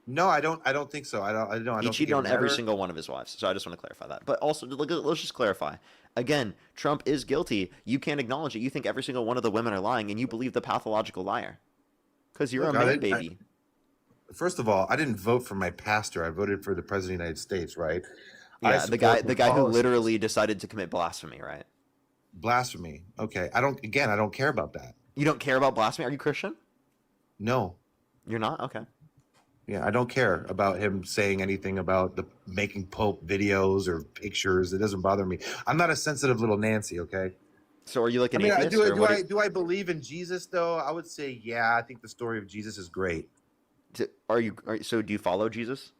No, I don't think so. I don't He think cheated it on every matter. single one of his wives. So I just want to clarify that. But also, let's just clarify. Again, Trump is guilty. You can't acknowledge it. You think every single one of the women are lying, and you believe the pathological liar. Because you're Look, a I man, didn't- baby. First of all, I didn't vote for my pastor. I voted for the president of the United States, right? I Yeah, support the guy who policies. literally decided to commit blasphemy, right? Blasphemy. Okay, I don't care about that. You don't care about blasphemy? Are you Christian? No. You're not? Okay. Yeah, I don't care about him saying anything about the making Pope videos or pictures. It doesn't bother me. I'm not a sensitive little Nancy, okay? So are you like I an mean, atheist? or what do I believe in Jesus though? I would say, yeah, I think the story of Jesus is great. so do you follow Jesus?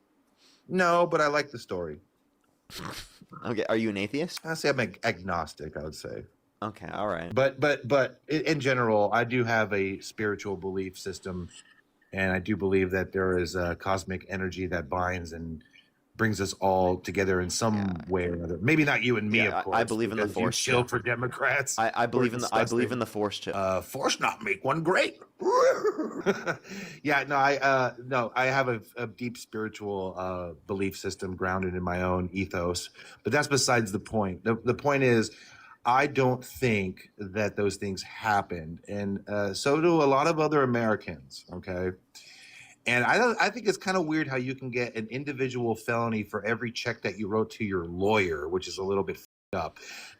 No, but I like the story. Okay. Are you an atheist? I say I'm agnostic, I would say. Okay. All right. But in general, I do have a spiritual belief system, and I do believe that there is a cosmic energy that binds and brings us all together in some way or another. Maybe not you and me, Yeah, of course. I believe in the because you Force, chill too. for Democrats. I believe in We're the Force too. Force not make one great. Yeah, no, I have a deep spiritual belief system grounded in my own ethos, but that's besides the point. The point is, I don't think that those things happened, and so do a lot of other Americans. Okay, and I think it's kind of weird how you can get an individual felony for every check that you wrote to your lawyer, which is a little bit up.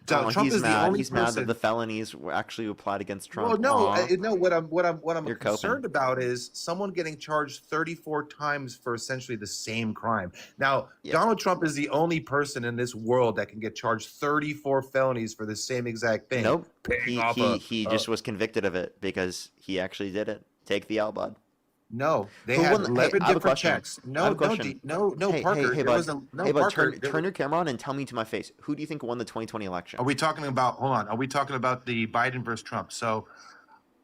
Oh, Trump he's is the mad. only He's mad that person. the felonies were actually applied against Trump. Well, no, Aw, no. What I'm you're concerned coping. about is someone getting charged 34 times for essentially the same crime. Now, Yeah. Donald Trump is the only person in this world that can get charged 34 felonies for the same exact thing. Nope. Paying He off he a, he a just was convicted of it because he actually did it. Take the L, bud. no. They Who had won? Hey, 11 I have a different question. checks. I have No, a no, question. no, Parker. Hey, There bud. was a no Hey, bud. Parker. Turn your camera on and tell me to my face. Who do you think won the 2020 election? Are we talking about? Hold on. Are we talking about the Biden versus Trump? So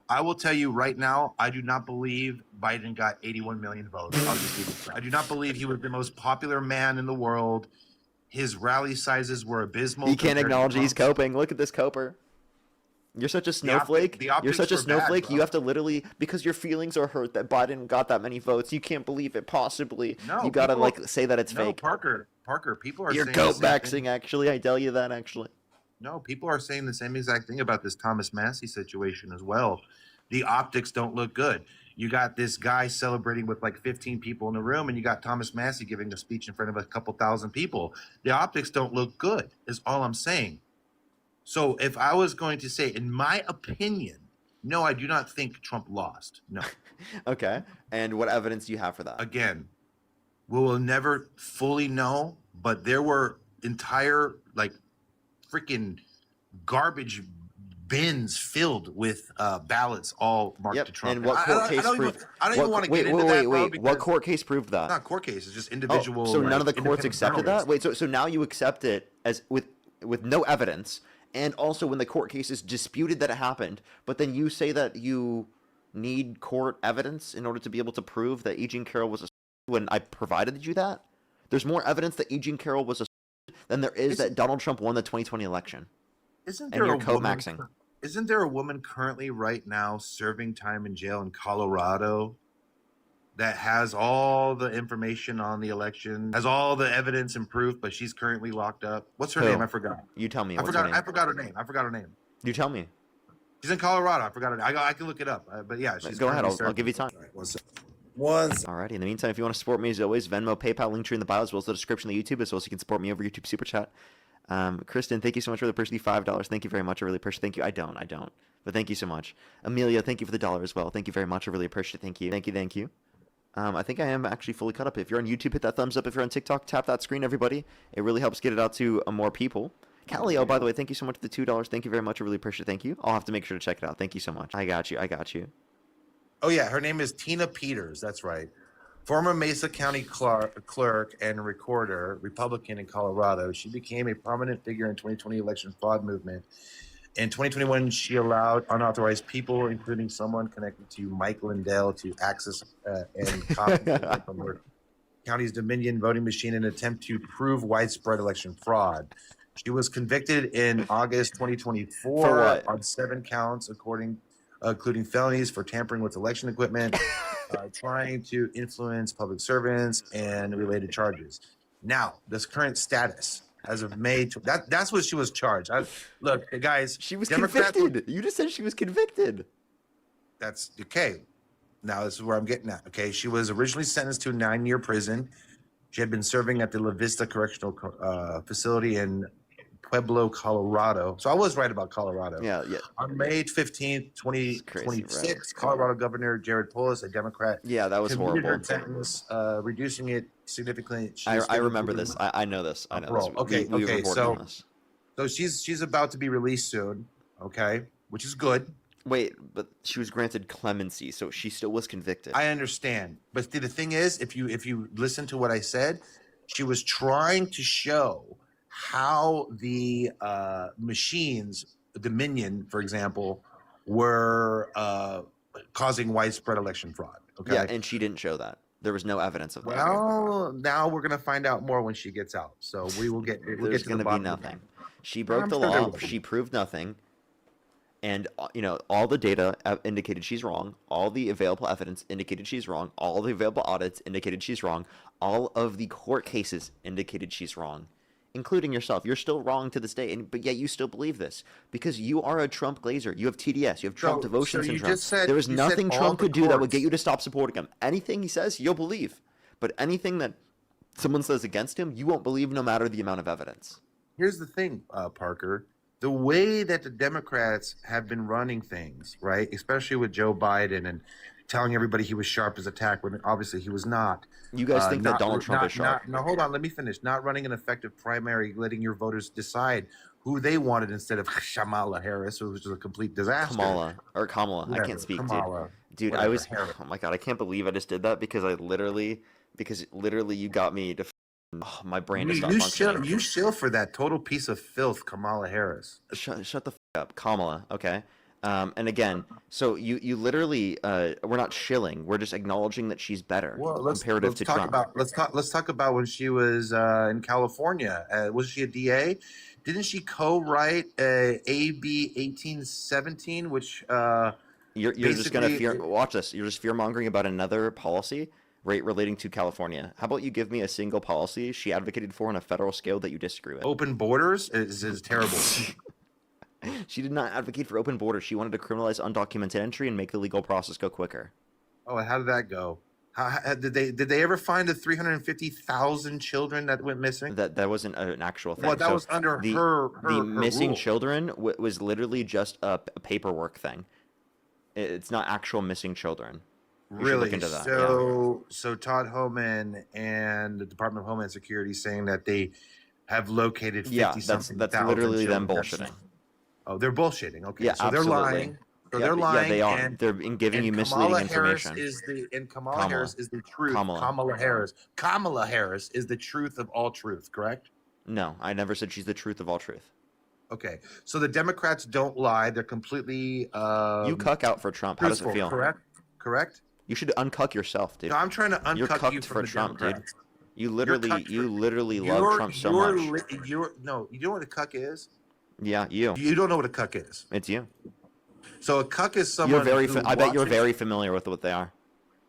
I will tell you right now, I do not believe Biden got 81 million votes. I'll just leave it there. I do not believe he was the most popular man in the world. His rally sizes were abysmal. He can't compared to acknowledge he's Trump's. coping. Look at this coper. You're such a snowflake. the You're optics such a were bad, snowflake. bro. You have to literally, because your feelings are hurt that Biden got that many votes. You can't believe it. Possibly. No, You gotta people- like say that it's No, fake. Parker, people are You're saying the goat same thing. maxing. Actually, I tell you that. Actually. No, people are saying the same exact thing about this Thomas Massey situation as well. The optics don't look good. You got this guy celebrating with like 15 people in the room, and you got Thomas Massey giving a speech in front of a couple thousand people. The optics don't look good, is all I'm saying. So if I was going to say, in my opinion, no, I do not think Trump lost. No. Okay. And what evidence do you have for that? Again, we will never fully know, but there were entire like freaking garbage bins filled with ballots all marked Yep. to Trump. And what court case proved? I don't even want to get into wait, that, bro, What because court case proved that? not court cases, just Oh, individual. so none of the like, courts independent accepted that? journalists. Wait, so now you accept it as with no evidence, and also when the court cases disputed that it happened, but then you say that you need court evidence in order to be able to prove that E. Jean Carroll was a when I provided you that? There's more evidence that E. Jean Carroll was a than there is that Donald Trump won the 2020 election. Isn't And there you're a code woman? maxing. Isn't there a woman currently right now serving time in jail in Colorado that has all the information on the election, has all the evidence and proof, but she's currently locked up? What's her Who? name? I forgot. You tell me. I What's her name? forgot her name. I forgot her name. You tell me. She's in Colorado. I forgot her name. I can look it up. But yeah, she's Go ahead. currently I'll give you serving. time. All right, one second. Alrighty. In the meantime, if you want to support me as always, Venmo, PayPal, link tree in the bio, as well as the description of the YouTube, as well as you can support me over YouTube Super Chat. Kristen, thank you so much for the personally $5. Thank you very much. I really appreciate it. Thank you. I don't. But thank you so much. Amelia, thank you for the $1 as well. Thank you very much. I really appreciate it. Thank you. Thank you. I think I am actually fully caught up. If you're on YouTube, hit that thumbs up. If you're on TikTok, tap that screen, everybody. It really helps get it out to more people. Callie, oh, by the way, thank you so much for the $2. Thank you very much. I really appreciate it. Thank you. I'll have to make sure to check it out. Thank you so much. I got you. Oh yeah, her name is Tina Peters. That's right. Former Mesa County clerk and recorder, Republican in Colorado. She became a prominent figure in 2020 election fraud movement. In 2021, she allowed unauthorized people, including someone connected to Mike Lindell, to access and copy from her county's Dominion voting machine in an attempt to prove widespread election fraud. She was convicted in August 2024 For what? on 7 counts, including felonies for tampering with election equipment, trying to influence public servants, and related charges. Now, this current status as of May, that's what she was charged. Look, guys, She was Democrats- convicted. You just said she was convicted. That's okay. Now, this is where I'm getting at. Okay, she was originally sentenced to 9-year prison. She had been serving at the La Vista Correctional Facility in Pueblo, Colorado. So I was right about Colorado. Yeah. On May 15th, crazy, 2026, Colorado Governor Jared Polis, a Democrat, Yeah, that was commuted horrible. her sentence, reducing it significantly. I remember this. I know this. I know this. Parole. Okay, we okay, reported so- on this. So she's about to be released soon. Okay, which is good. Wait, but she was granted clemency, so she still was convicted. I understand, but the thing is, if you listen to what I said, she was trying to show how the machines, Dominion, for example, were causing widespread election fraud. Okay. Yeah, and she didn't show that. There was no evidence of that. Well, now we're gonna find out more when she gets out. So we will get. We'll There's get to going the to be bottom of nothing. that. She broke I'm the sure there law. will be. She proved nothing. And, all the data indicated she's wrong. All the available evidence indicated she's wrong. All the available audits indicated she's wrong. All of the court cases indicated she's wrong, including yourself. You're still wrong to this day, but yet you still believe this because you are a Trump glazer. You have TDS. You have Trump devotion so you syndrome. just said- There is you said nothing all Trump the could do that would courts- get you to stop supporting him. Anything he says, you'll believe. But anything that someone says against him, you won't believe no matter the amount of evidence. here's the thing, Parker. The way that the Democrats have been running things, right, especially with Joe Biden and telling everybody he was sharp as a tack when obviously he was not. You guys think that Not, Donald Trump is sharp? no, hold on, let me finish. Not running an effective primary, letting your voters decide who they wanted instead of Kamala Harris, which was a complete disaster. Kamala. I Whatever, can't speak, Kamala, dude. whatever, Oh my god, I can't believe I just did that because literally you got me to. Oh, my brain to stop functioning. You shill for that total piece of filth, Kamala Harris. Shut the up, Kamala. Okay. And again, so you literally we're not shilling. We're just acknowledging that she's better comparative to Trump. Let's talk about when she was in California. Was she a DA? Didn't she co-write AB 1817, which You're just gonna watch this. You're just fear mongering about another policy relating to California. How about you give me a single policy she advocated for on a federal scale that you disagree with? open borders is terrible. She did not advocate for open borders. She wanted to criminalize undocumented entry and make the legal process go quicker. Oh, how did that go? How did they ever find the 350,000 children that went missing? That wasn't an actual thing. Well, that was under her missing rule. children was literally just a paperwork thing. It's not actual missing children. You should look Really? into that. So Todd Homan and the Department of Homeland Security saying that they have located 50 Yeah, something that's thousand literally them children. bullshitting. Oh, they're bullshitting. Okay, Yeah, so absolutely. they're lying. So Yeah, they're lying. they are. And, They're giving you misleading Kamala information. Kamala Harris is the truth. Kamala. Kamala Harris is the truth of all truth. Correct? No, I never said she's the truth of all truth. Okay, so the Democrats don't lie. They're completely You cuck out for Trump. How does it feel? Correct. You should uncuck yourself, dude. No, I'm trying to You're uncuck cucked you from for the Trump, Democrats. dude. You literally love Trump so much. You know what a cuck is? Yeah, you. You don't know what a cuck is. It's you. So a cuck is someone. I bet you're very familiar with what they are.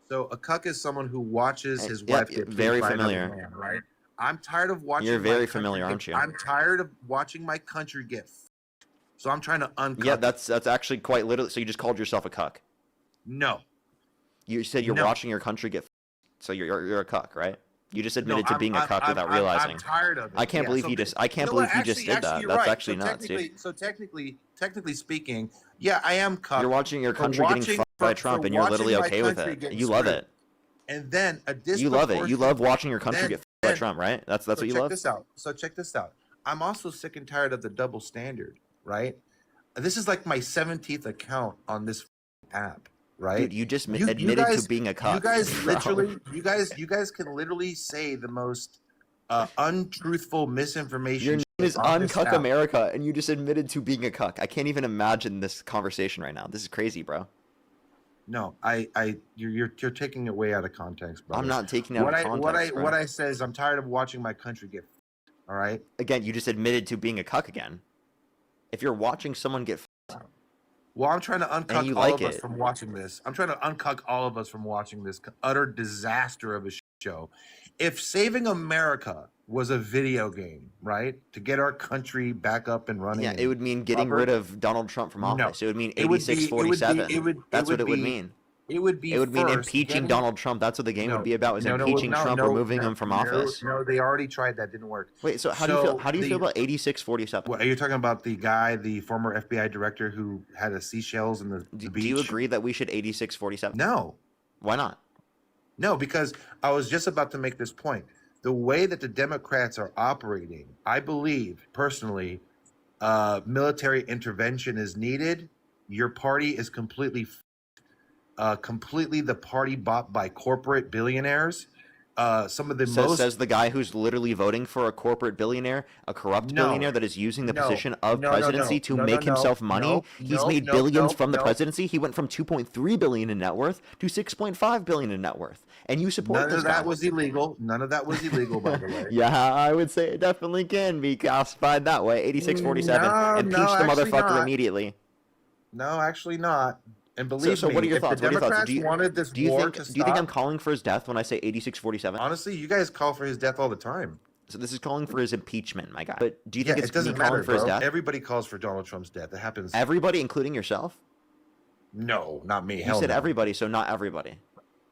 So a cuck is someone who watches his Yeah, wife get very beat by another familiar. man, right? I'm tired of watching. You're my very country familiar, get- aren't you? I'm tired of watching my country get. So I'm trying to uncuck. Yeah, that's actually quite literally. So you just called yourself a cuck. No. You said you're No. watching your country get. So you're a cuck, right? You just admitted to I'm- being a cuck without realizing. I'm tired of it. I can't Yeah, believe so you just. I can't you know believe what? you just did that. you're That's right. actually nuts, dude. So technically speaking, yeah, I am cucked. You're watching your for country getting watching- fucked by for- Trump, for and you're literally watching my okay with country it. get You love screwed. it. And then a You love it. You disproportionate- love watching your country Then- get fucked by then- Trump, right? That's what you check love. this out. So check this out. I'm also sick and tired of the double standard, right? This is like my 17th account on this app, right? Dude, you just You admitted guys- to being a cuck. You guys bro. literally, you guys can literally say the most untruthful misinformation. Your name is on this Uncuck app. America, and you just admitted to being a cuck. I can't even imagine this conversation right now. This is crazy, bro. No, you're taking it way out of context, bro. I'm not taking it out of context. What I say is I'm tired of watching my country get. All right. Again, you just admitted to being a cuck again. If you're watching someone get Well, I'm trying to uncuck you all like of us it. from watching this. I'm trying to uncuck all of us from watching this utter disaster of a show. If Saving America was a video game, right, to get our country back up and running, yeah, and it would mean getting proper- rid of Donald Trump from No. office. It would mean It would be- 86-47. it would- That's what it would be- mean. It would be. It would mean first impeaching getting- Donald Trump. That's what the game No, would be about, is no, no, impeaching no, Trump, no, removing no, him from no, office. No, they already tried that. Didn't work. Wait, so how do you feel? How do you feel about 86-47? What, are you talking about the guy, the former FBI director who had a seashells in the Do beach? you agree that we should 86-47? No, Why not? no, because I was just about to make this point. The way that the Democrats are operating, I believe personally, military intervention is needed. Your party is completely the party bought by corporate billionaires. Some of the most Says the guy who's literally voting for a corporate billionaire, a corrupt No. billionaire that is using the No. position of No, no, presidency no. to No, make no, no. himself money. No, He's no, made no, billions no, from the no. presidency. He went from 2.3 billion in net worth to 6.5 billion in net worth. And you support none this of that guy. was illegal. None of that was illegal, by the way. Yeah, I would say it definitely can be classified that way. 86-47. No, Impeach no, the actually motherfucker not. immediately. No, actually not. And believe So me, what are your if thoughts? the What are your thoughts? Democrats wanted this Do you war think? to Do you think I'm stop, calling for his death when I say 86-47? honestly, you guys call for his death all the time. So this is calling for his impeachment, my guy. But do you Yeah, think it it's me doesn't calling matter, for his bro. death? Everybody calls for Donald Trump's death. It happens. Everybody, including yourself? No, not me. You Hell said no. everybody, so not everybody.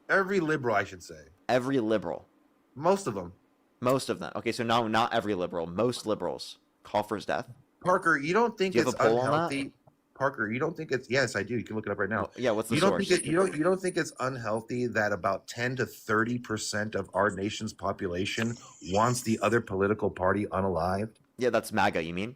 Every liberal, I should say. Every liberal. Most of them. Most of them. Okay, so now not every liberal. Most liberals. call for his death? Parker, you don't think Do you have it's a poll on that? unhealthy? Parker, you don't think it's yes, I do. You can look it up right now. Well, yeah, what's the You don't source? think you don't think it's unhealthy that about 10 to 30% of our nation's population wants the other political party unalived? Yeah, that's MAGA, you mean?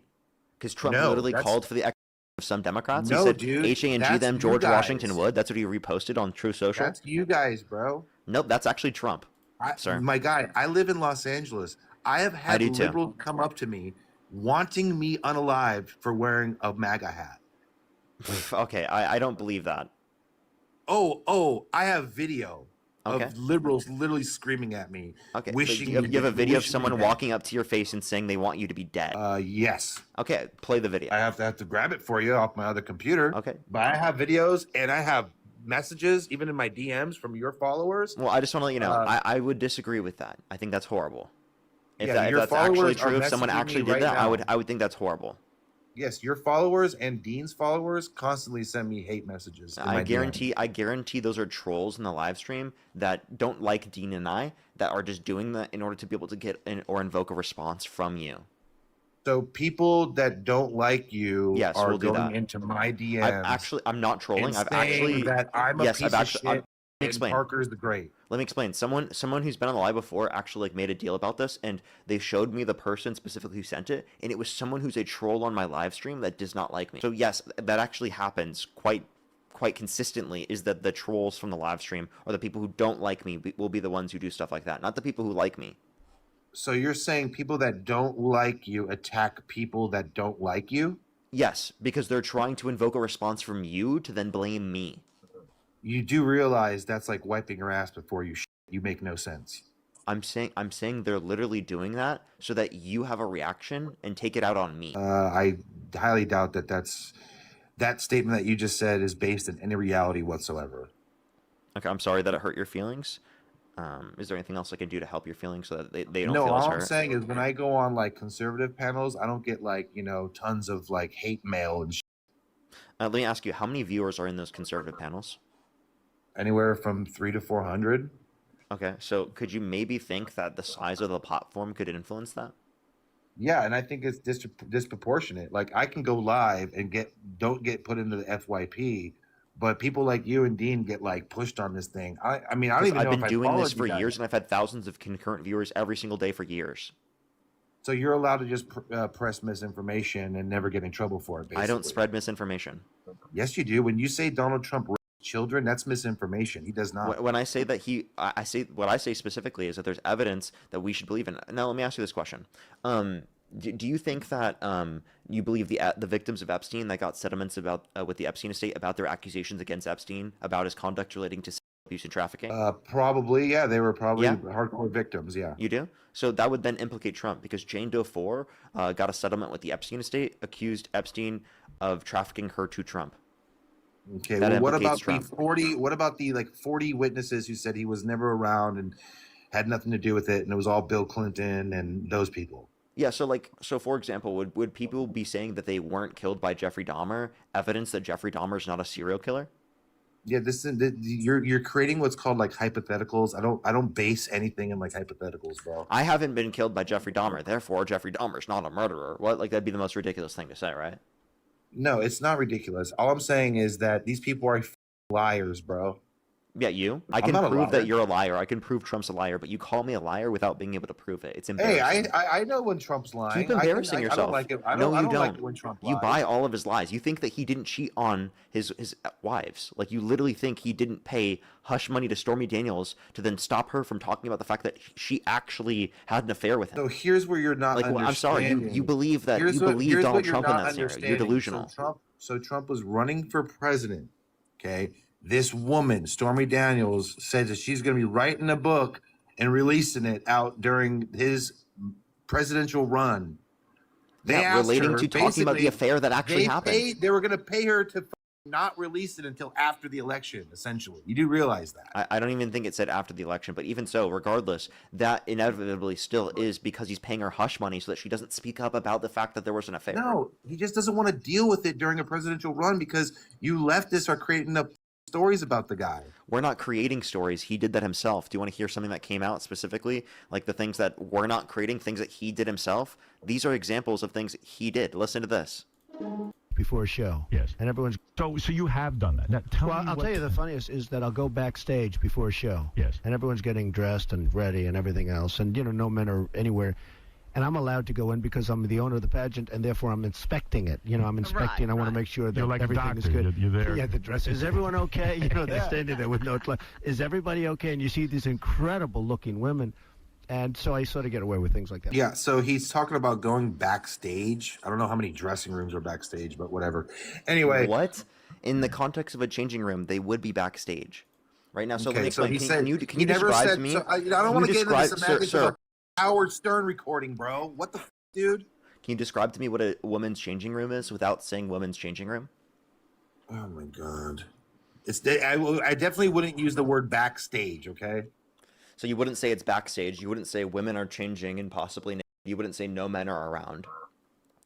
Because Trump No, literally that's called for the execution of some Democrats. He no, said dude. HANG That's them, you George Washington guys. Wood. That's what he reposted on True Social. That's you guys, bro. Nope, that's actually Trump, sir. My guy, I live in Los Angeles. I have had do too. liberals come up to me wanting me unalived for wearing a MAGA hat. Okay, I don't believe that. Oh, I have video Okay. of liberals literally screaming at me. Okay, Wishing you have a video of wishing me someone dead. walking up to your face and saying they want you to be dead. Yes. Okay, play the video. I have to grab it for you off my other computer. Okay. But I have videos and I have messages, even in my DMs from your followers. Well, I just want to let you know, I would disagree with that. I think that's horrible. If, Yeah, if your that's actually followers are true, if someone messaging me actually did right that, now. I would think that's horrible. Yes, your followers and Dean's followers constantly send me hate messages. In my DMs. I guarantee those are trolls in the live stream that don't like Dean and I, that are just doing that in order to be able to get or invoke a response from you. So people that don't like you Yes, are we'll do going that. into my DMs. I'm not trolling. and I've saying actually that I'm a yes, piece I've of actually. shit. Let me and explain. Parker's the great. Let me explain. Someone who's been on the live before actually like made a deal about this, and they showed me the person specifically who sent it, and it was someone who's a troll on my live stream that does not like me. So yes, that actually happens quite consistently. Is that the trolls from the live stream or the people who don't like me will be the ones who do stuff like that, not the people who like me. So you're saying people that don't like you attack people that don't like you? Yes, because they're trying to invoke a response from you to then blame me. You do realize that's like wiping your ass before you you make no sense. I'm saying they're literally doing that so that you have a reaction and take it out on me. I highly doubt that statement that you just said is based in any reality whatsoever. Okay, I'm sorry that it hurt your feelings. Is there anything else I can do to help your feelings so that they don't No, feel as all hurt? I'm saying is when I go on like conservative panels, I don't get like, tons of like hate mail and Let me ask you, how many viewers are in those conservative panels? anywhere from 300 to 400. Okay, so could you maybe think that the size of the platform could influence that? Yeah, and I think it's disproportionate. Like I can go live and don't get put into the FYP, but people like you and Dean get like pushed on this thing. I mean, I don't even know I've if been I doing followed this you for guys. years, and I've had thousands of concurrent viewers every single day for years. So you're allowed to just press misinformation and never get in trouble for it. Basically. I don't spread misinformation. Yes, you do. When you say Donald Trump raped children, that's misinformation. He does not. When I say that I say what I say specifically is that there's evidence that we should believe in. Now, let me ask you this question: do you think that you believe the victims of Epstein that got settlements about with the Epstein estate about their accusations against Epstein about his conduct relating to abuse and trafficking? Probably, yeah. They were probably hardcore victims. Yeah. You do? So that would then implicate Trump because Jane Doe 4 got a settlement with the Epstein estate, accused Epstein of trafficking her to Trump. Okay. That Well, what implicates about Trump. the 40? What about the like 40 witnesses who said he was never around and had nothing to do with it, and it was all Bill Clinton and those people? Yeah, so for example, would people be saying that they weren't killed by Jeffrey Dahmer, evidence that Jeffrey Dahmer is not a serial killer? Yeah, you're creating what's called like hypotheticals. I don't base anything in like hypotheticals, bro. I haven't been killed by Jeffrey Dahmer, therefore Jeffrey Dahmer's not a murderer. What? Like that'd be the most ridiculous thing to say, right? No, it's not ridiculous. All I'm saying is that these people are liars, bro. Yeah, you. I I'm can not a prove that liar. you're a liar. I can prove Trump's a liar, but you call me a liar without being able to prove it. It's Hey, embarrassing. I know when Trump's lying. Keep embarrassing I yourself. don't like it. I No, don't you like don't. it when Trump You lies. buy all of his lies. You think that he didn't cheat on his wives. Like you literally think he didn't pay hush money to Stormy Daniels to then stop her from talking about the fact that she actually had an affair with him. So here's where you're not Like, well, I'm sorry, understanding. you believe that Here's you what- believe here's Donald what you're Trump in not that scenario. You're understanding. delusional. So Trump was running for president. Okay, this woman, Stormy Daniels, said that she's going to be writing a book and releasing it out during his presidential run. They Yeah, asked relating her, to talking about the basically, affair that actually happened. They were going to pay her to not release it until after the election. Essentially, you do realize that. I don't even think it said after the election, but even so, regardless, that inevitably still is because he's paying her hush money so that she doesn't speak up about the fact that there was an affair. No, he just doesn't want to deal with it during a presidential run because you leftists are creating a stories about the guy. We're not creating stories. He did that himself. Do you want to hear something that came out specifically? Like the things that we're not creating, things that he did himself? These are examples of things he did. Listen to this. Before a show. Yes. And everyone's... So you have done that. Now, I'll tell you the funniest is that I'll go backstage before a show. Yes. And everyone's getting dressed and ready and everything else. And, no men are anywhere. And I'm allowed to go in because I'm the owner of the pageant, and therefore I'm inspecting it. I'm inspecting. I want to make sure that You're like everything is doctor. good. You're there. Yeah, the dress. Is everyone okay? They're standing there with no... Is everybody okay? And you see these incredible-looking women. And so I sort of get away with things like that. Yeah, so he's talking about going backstage. I don't know how many dressing rooms are backstage, but whatever. Anyway. What? In the context of a changing room, they would be backstage. Right now, so let me so explain. he said, Can you he never describe said, to me? so I don't want to get into the semantics of sir, a Howard Stern recording, bro. What the dude? Can you describe to me what a woman's changing room is without saying women's changing room? Oh my god. I definitely wouldn't use the word backstage, okay? So you wouldn't say it's backstage. You wouldn't say women are changing and possibly naked. You wouldn't say no men are around.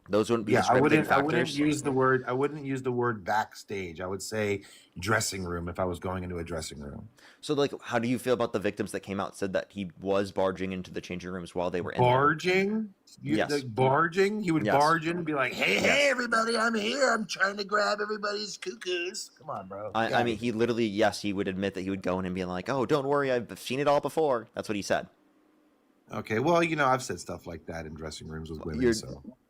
Those wouldn't be descriptive factors. I wouldn't use the word backstage. I would say dressing room if I was going into a dressing room. So like, how do you feel about the victims that came out and said that he was barging into the changing rooms while they were in there? Barging? Yes. Barging? He would barge in and be like, hey, everybody, I'm here. I'm trying to grab everybody's cuckoos. Come on, bro. I mean, he literally, yes, he would admit that he would go in and be like, oh, don't worry, I've seen it all before. That's what he said. Okay, well, I've said stuff like that in dressing rooms with women,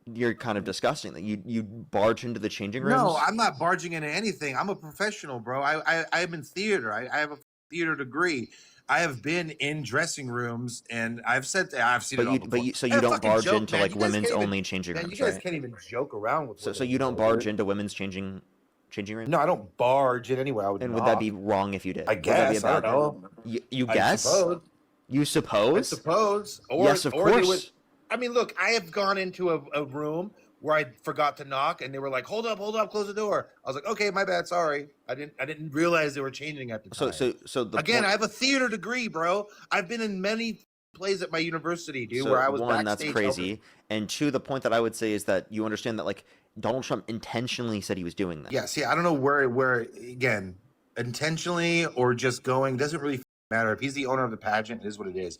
You're kind of disgusting that you barge into the changing rooms. No, I'm not barging into anything. I'm a professional, bro. I'm in theater. I have a theater degree. I have been in dressing rooms, and I've seen it all before. So you don't barge into like women's only changing rooms, you guys right? can't even joke around with. So you don't barge into women's changing rooms? No, I don't barge in anyway. And would that be wrong if you did? I guess. I don't know. You guess? You suppose? I suppose. Yes, of course. I mean, look, I have gone into a room where I forgot to knock, and they were like, "Hold up, close the door." I was like, "Okay, my bad, sorry. I didn't realize they were changing at the time." So I have a theater degree, bro. I've been in many plays at my university, dude, where I was one, backstage. That's crazy, helping. And two, the point that I would say is that you understand that like Donald Trump intentionally said he was doing this. Yeah, see, I don't know where again, intentionally or just going doesn't really matter. If he's the owner of the pageant, it is what it is.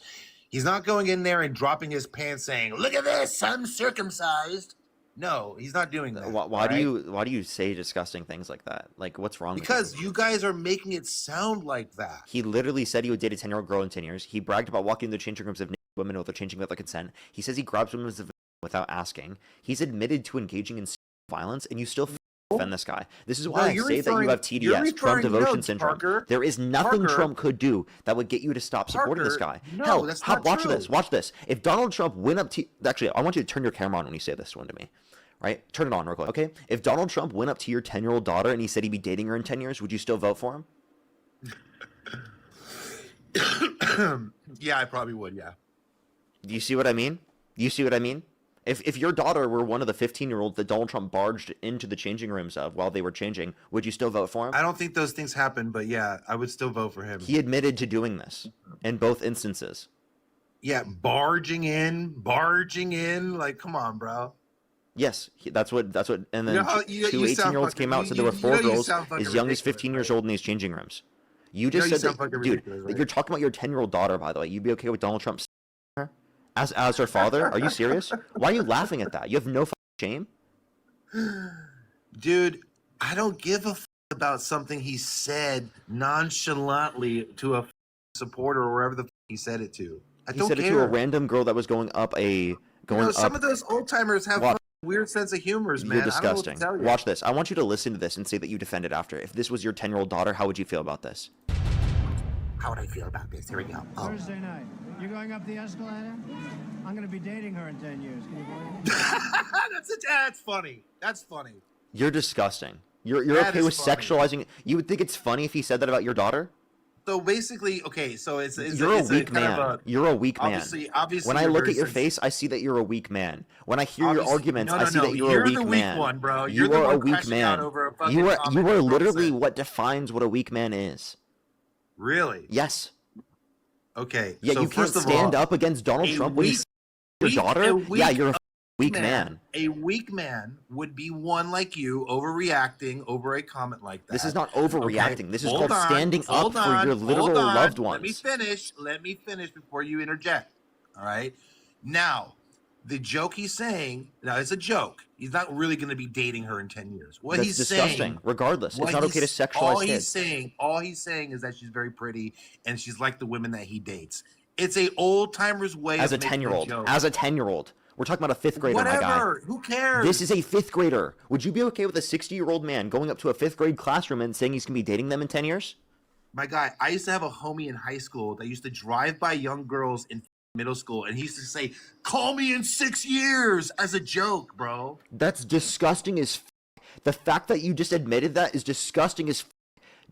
He's not going in there and dropping his pants saying, "Look at this, I'm circumcised." No, he's not doing that. Why do you say disgusting things like that? Like, what's wrong with you? Because you guys are making it sound like that. He literally said he would date a 10-year-old girl in 10 years. He bragged about walking into changing rooms of naked women while they're changing without consent. He says he grabs women without asking. He's admitted to engaging in violence, and you still defend this guy. This is why I say that you have TDS, Trump devotion syndrome. Parker, there is nothing Trump could do that would get you to stop supporting this guy. No, Hell, that's not watch true. Watch this. If Donald Trump went up to... Actually, I want you to turn your camera on when you say this one to me. Right? Turn it on real quick. Okay? If Donald Trump went up to your 10-year-old daughter and he said he'd be dating her in 10 years, would you still vote for him? Yeah, I probably would, yeah. Do you see what I mean? If your daughter were one of the 15-year-olds that Donald Trump barged into the changing rooms of while they were changing, would you still vote for him? I don't think those things happen, but yeah, I would still vote for him. He admitted to doing this in both instances. Yeah, barging in, like, come on, bro. Yes, that's what, and then you 2 18-year-olds came out and said there were 4 girls as young as 15 years old in these changing rooms. You just said that, dude, right? You're talking about your 10-year-old daughter, by the way. You'd be okay with Donald Trump her as her father? Are you serious? Why are you laughing at that? You have no shame? Dude, I don't give a about something he said nonchalantly to a supporter or wherever the he said it to. I don't care. He said it to a random girl that was going up. Some of those old timers have weird sense of humor, man. You're disgusting. Watch this. I want you to listen to this and say that you defend it after. If this was your 10-year-old daughter, how would you feel about this? How would I feel about this? Here we go. Thursday night. You're going up the escalator? I'm going to be dating her in 10 years. Can you believe it? That's funny. That's funny. You're disgusting. You're okay with sexualizing. You would think it's funny if he said that about your daughter? So basically, okay, so it's you're a weak man. You're a weak man. Obviously, when I look at your face, I see that you're a weak man. When I hear your arguments, I see that you're a weak man. One, bro. You are a weak man. You are literally what defines what a weak man is. Really? Yes. Okay. Yeah, so you can't stand up against Donald Trump when he's your daughter. Yeah, you're a weak man. A weak man would be one like you overreacting over a comment like that. This is not overreacting. Okay? This is called standing up for your literal loved ones. Let me finish before you interject. All right. Now, the joke he's saying, now it's a joke. He's not really going to be dating her in 10 years. What That's he's disgusting. saying, Regardless, it's not okay to sexualize kids. All he's saying is that she's very pretty and she's like the women that he dates. It's a old timer's way As a of making a 10-year-old. joke. As a 10-year-old. We're talking about a 5th grader, my guy. Whatever. Who cares? This is a 5th grader. Would you be okay with a 60-year-old man going up to a 5th grade classroom and saying he's going to be dating them in 10 years? My guy, I used to have a homie in high school that used to drive by young girls in middle school, and he used to say, "Call me in 6 years," as a joke, bro. That's disgusting as The fact that you just admitted that is disgusting as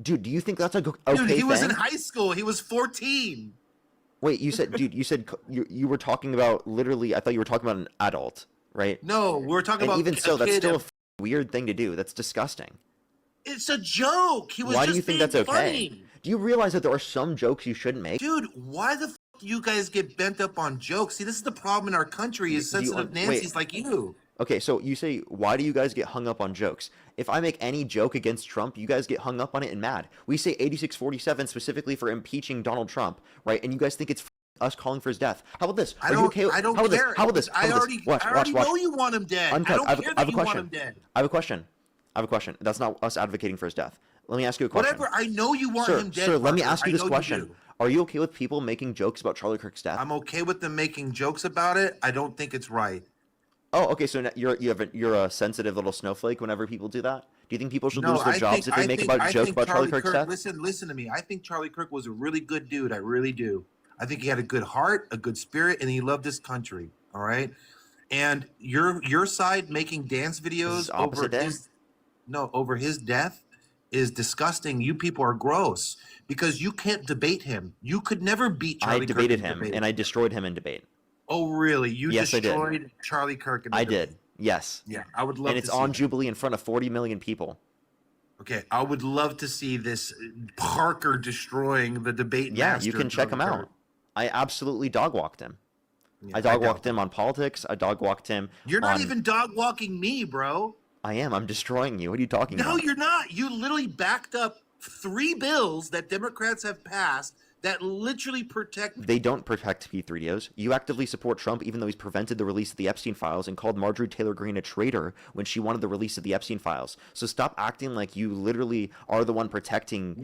Dude, do you think that's a okay Dude, he was thing? in high school. He was 14. Wait, you said, dude, you were talking about literally, I thought you were talking about an adult, right? No, we're talking And about even so, that's kid still a weird thing to do. That's disgusting. It's a joke. He was Why do just you think being that's okay? funny. Do you realize that there are some jokes you shouldn't make? Dude, why the do you guys get bent up on jokes? See, this is the problem in our country is sensitive Nancy's like you. Okay, so you say, why do you guys get hung up on jokes? If I make any joke against Trump, you guys get hung up on it and mad. We say 8647 specifically for impeaching Donald Trump, right? And you guys think it's us calling for his death. How about this? I don't care. How about this? I already know you want him dead. Uncut. I don't care that you want him dead. I have a question. That's not us advocating for his death. Let me ask you a question. Whatever. I know you want him dead. Sir, let me Parker. ask you this question. Are you okay with people making jokes about Charlie Kirk's death? I'm okay with them making jokes about it. I don't think it's right. Oh, okay. So you're a sensitive little snowflake whenever people do that. Do you think people should lose their jobs if they make jokes about Charlie Kirk's death? Listen to me. I think Charlie Kirk was a really good dude. I really do. I think he had a good heart, a good spirit, and he loved his country. All right. And your side making dance videos over his death is disgusting. You people are gross because you can't debate him. You could never beat Charlie Kirk. I debated him and I destroyed him in debate. Oh, really? You Yes, destroyed Charlie Kirk in the debate. did. Yes. Yeah, I would love and to it's see on that. Jubilee in front of 40 million people. Okay, I would love to see this Parker destroying the debate. Yeah, master you can check him Charlie out. Kirk. I absolutely dog walked him. Yeah, I dog walked him on politics. I dog walked him. You're not even dog walking me, bro. I am. I'm destroying you. What are you talking about? No, you're not. You literally backed up 3 bills that Democrats have passed that literally protect. They don't protect P3DOs. You actively support Trump even though he's prevented the release of the Epstein files and called Marjorie Taylor Greene a traitor when she wanted the release of the Epstein files. So stop acting like you literally are the one protecting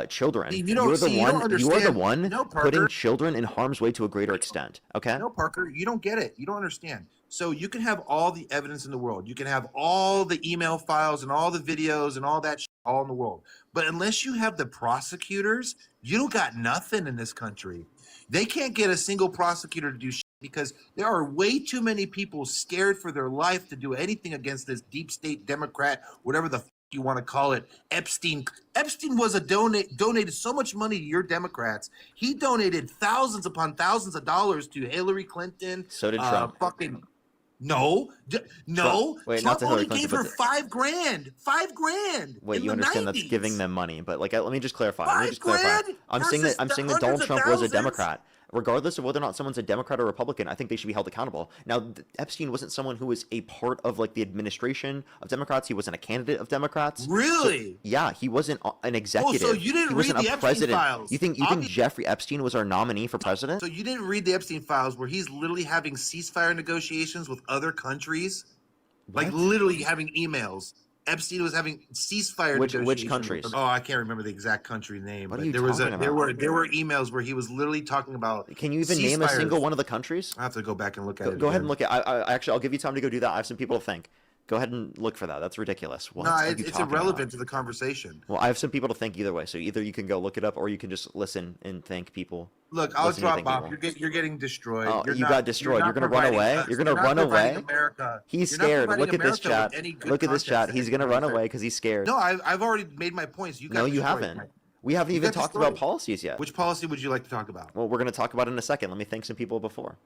children. You are the one putting children in harm's way to a greater extent. Okay? No, Parker, you don't get it. You don't understand. So you can have all the evidence in the world. You can have all the email files and all the videos and all that shit all in the world. But unless you have the prosecutors, you don't got nothing in this country. They can't get a single prosecutor to do shit because there are way too many people scared for their life to do anything against this deep state Democrat, whatever the you want to call it, Epstein. Epstein was donated so much money to your Democrats. He donated thousands upon thousands of dollars to Hillary Clinton. So did Trump. No. Wait, Trump only gave her $5 grand. $5 grand. Wait, you understand that's giving them money, but like, let me just clarify. I'm saying that Donald Trump was a Democrat. Regardless of whether or not someone's a Democrat or Republican, I think they should be held accountable. Now, Epstein wasn't someone who was a part of like the administration of Democrats. He wasn't a candidate of Democrats. Really? So, yeah, he wasn't an executive. Oh, so you didn't read the Epstein files? You think Jeffrey Epstein was our nominee for president? So you didn't read the Epstein files where he's literally having ceasefire negotiations with other countries? What? Like literally having emails. Epstein was having ceasefire negotiations. Which countries? Oh, I can't remember the exact country name. What but are you there talking about? There were emails where he was literally talking about. Can you even name a single one of the countries? I have to go back and look at it. Go ahead and look at. Actually, I'll give you time to go do that. I have some people to think. Go ahead and look for that. That's ridiculous. What no, it's irrelevant to the conversation. Well, I have some people to think either way. So either you can go look it up, or you can just listen and thank people. Look, I'll drop off. You're getting destroyed. Oh, you got destroyed. You're gonna run away. You're gonna run away. He's scared. Look at this chat. Look at this chat. He's gonna run away because he's scared. No, I've already made my points. No, you haven't. We haven't even talked about policies yet. Which policy would you like to talk about? Well, we're gonna talk about it in a second. Let me thank some people before.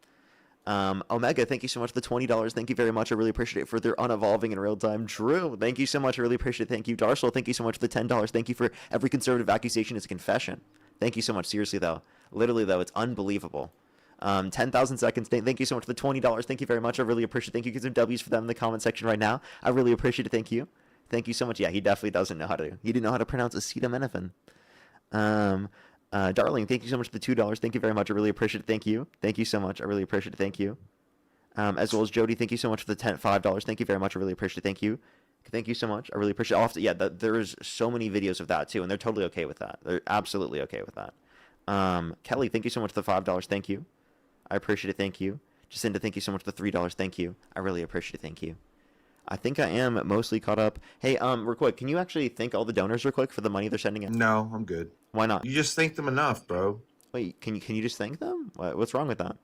Omega, thank you so much for the $20. Thank you very much. I really appreciate it for their unevolving in real time. Drew, thank you so much. I really appreciate it. Thank you. Darcel, thank you so much for the $10. Thank you for every conservative accusation is a confession. Thank you so much. Seriously, though. Literally, though, it's unbelievable. 10,000 seconds. Thank you so much for the $20. Thank you very much. I really appreciate it. Thank you. Get some W's for them in the comment section right now. I really appreciate it. Thank you. Thank you so much. Yeah, he definitely doesn't know how to. He didn't know how to pronounce acetaminophen. Darling, thank you so much for the $2. Thank you very much. I really appreciate it. Thank you. Thank you so much. I really appreciate it. Thank you. As well as Jody, thank you so much for the $5. Thank you very much. I really appreciate it. Thank you. Thank you so much. I really appreciate it. Yeah, there's so many videos of that too, and they're totally okay with that. They're absolutely okay with that. Kelly, thank you so much for the $5. Thank you. I appreciate it. Thank you. Jacinta, thank you so much for the $3. Thank you. I really appreciate it. Thank you. I think I am mostly caught up. Hey, real quick, can you actually thank all the donors real quick for the money they're sending in? No, I'm good. Why not? You just thank them enough, bro. Wait, can you just thank them? What's wrong with that?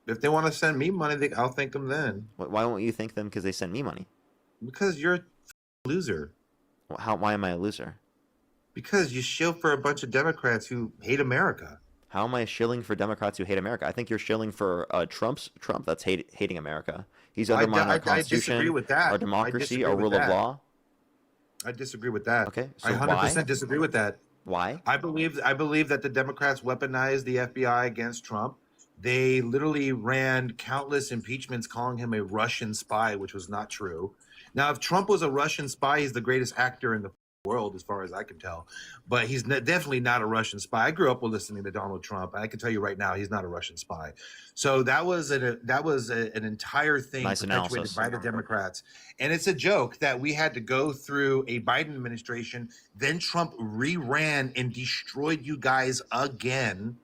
If they want to send me money, I'll thank them then. Why won't you thank them because they sent me money? Because you're a loser. Why am I a loser? Because you shill for a bunch of Democrats who hate America. How am I shilling for Democrats who hate America? I think you're shilling for Trump that's hating America. He's undermining our Constitution, I disagree with that. our democracy, our rule of law. I disagree with that. Okay, so I 100% disagree with that. Why? I believe that the Democrats weaponized the FBI against Trump. They literally ran countless impeachments calling him a Russian spy, which was not true. Now, if Trump was a Russian spy, he's the greatest actor in the world, as far as I can tell. But he's definitely not a Russian spy. I grew up with listening to Donald Trump. I can tell you right now, he's not a Russian spy. So that was an entire thing perpetuated by the Democrats. And it's a joke that we had to go through a Biden administration. Then Trump reran and destroyed you guys again.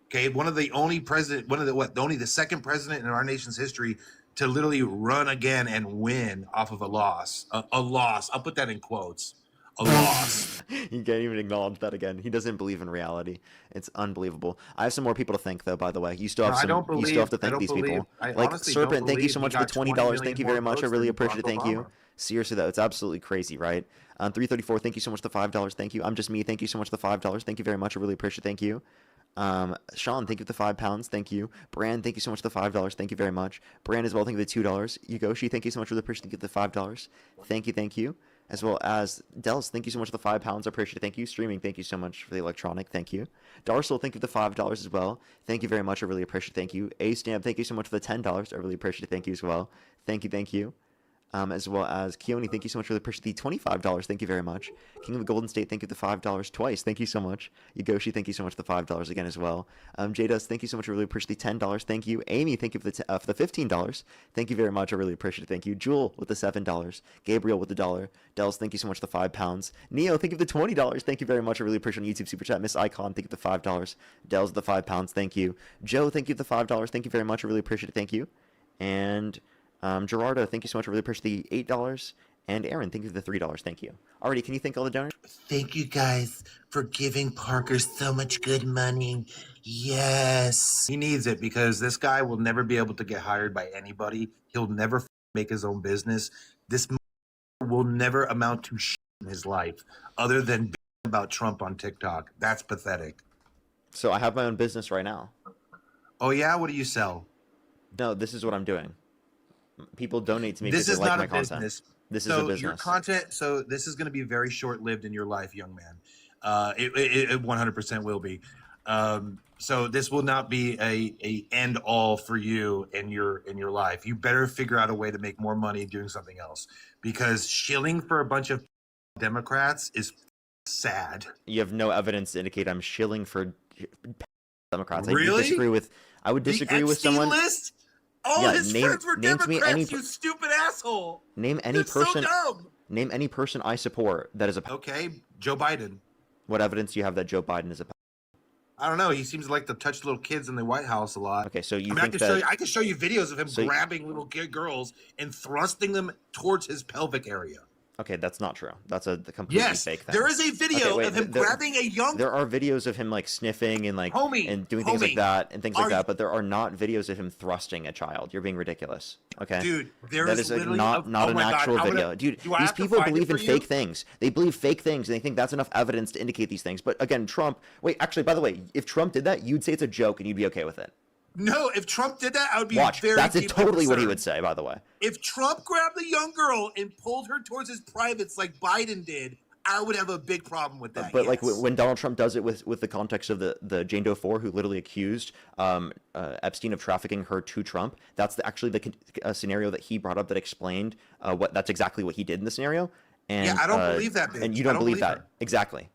Okay, only the second president in our nation's history to literally run again and win off of a loss. A loss. I'll put that in quotes. A loss. You can't even acknowledge that again. He doesn't believe in reality. It's unbelievable. I have some more people to thank, though. By the way, you still have to thank these people. Like Serpent, thank you so much for the $20. Thank you very much. I really appreciate it. Thank you. Seriously, though, it's absolutely crazy, right? 334, thank you so much for the $5. Thank you. I'm just me. Thank you so much for the $5. Thank you very much. I really appreciate it. Thank you. Sean, thank you for the £5. Thank you. Brand, thank you so much for the $5. Thank you very much. Brand as well, thank you for the $2. Yugoshi, thank you so much for the person to get the $5. Thank you, thank you. As well as Dels, thank you so much for the £5. I appreciate it. Thank you. Streaming, thank you so much for the electronic. Thank you. Darsel, thank you for the $5 as well. Thank you very much. I really appreciate it. Thank you. A Stamp, thank you so much for the $10. I really appreciate it. Thank you as well. Thank you, thank you. As well as Keone, thank you so much for the $25. Thank you very much. King of the Golden State, thank you for the $5 twice. Thank you so much. Yugoshi, thank you so much for the $5 again as well. Jadus, thank you so much. I really appreciate the $10. Thank you. Amy, thank you for the $15. Thank you very much. I really appreciate it. Thank you. Jewel with the $7. Gabriel with the $1. Dels, thank you so much for the £5. Neo, thank you for the $20. Thank you very much. I really appreciate it on YouTube Super Chat. Miss Icon, thank you for the $5. Dels with the £5. Thank you. Joe, thank you for the $5. Thank you very much. I really appreciate it. Thank you. And Gerardo, thank you so much. I really appreciate the $8. And Aaron, thank you for the $3. Thank you. Alrighty, can you thank all the donors? Thank you guys for giving Parker so much good money. Yes. He needs it because this guy will never be able to get hired by anybody. He'll never make his own business. This will never amount to shit in his life other than about Trump on TikTok. That's pathetic. So I have my own business right now. Oh, yeah? What do you sell? No, this is what I'm doing. People donate to me because they like my content. Business. This is a business. Your content, so this is going to be very short-lived in your life, young man. It 100% will be. So this will not be a end all for you in your life. You better figure out a way to make more money doing something else, because shilling for a bunch of Democrats is sad. You have no evidence to indicate I'm shilling for Democrats. Really? I would disagree with someone. List? All his friends were Democrats, you stupid asshole. Name any person. So dumb. Name any person I support that is a. Okay, Joe Biden. What evidence do you have that Joe Biden is a? I don't know. He seems like to touch little kids in the White House a lot. Okay, so I can show you videos of him grabbing little girls and thrusting them towar's his pelvic area. Okay, that's not true. That's a completely fake thing. There is a video of him grabbing a young. There are videos of him like sniffing and and doing things like that and things like that, but there are not videos of him thrusting a child. You're being ridiculous. Okay, dude, that is not an actual video. Dude, these people believe in fake things. They believe fake things and they think that's enough evidence to indicate these things. But again, Trump. Wait, actually, by the way, if Trump did that, you'd say it's a joke and you'd be okay with it. No, if Trump did that, I would be very. That's totally what he would say, by the way. If Trump grabbed a young girl and pulled her towards his privates like Biden did, I would have a big problem with that. But yes. like when Donald Trump does it with the context of the Jane Doe 4, who literally accused Epstein of trafficking her to Trump, that's actually the scenario that he brought up that explained that's exactly what he did in the scenario. And yeah, I don't believe that, bitch. And you don't believe that. Her. Exactly.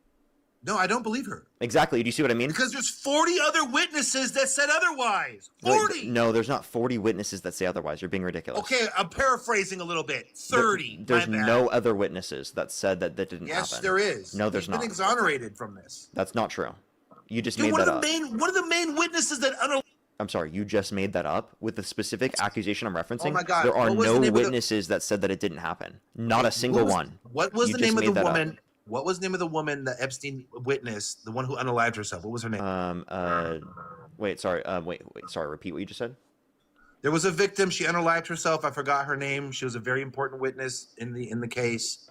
No, I don't believe her. Exactly. Do you see what I mean? Because there's 40 other witnesses that said otherwise. 40. No, there's not 40 witnesses that say otherwise. You're being ridiculous. Okay, I'm paraphrasing a little bit. 30. There's no other witnesses that said that didn't happen. Yes, there is. No, there's He's not. been exonerated from this. That's not true. You just Dude, made that up. One of the main witnesses that I'm sorry, you just made that up with the specific accusation I'm referencing. Oh my God. There are What was no the name of witnesses that said that it didn't happen. Not a single one. What was You the just name of made the that up. woman? What was the name of the woman that Epstein witnessed? The one who unalived herself. What was her name? Wait, sorry, repeat what you just said. There was a victim. She unalived herself. I forgot her name. She was a very important witness in the case.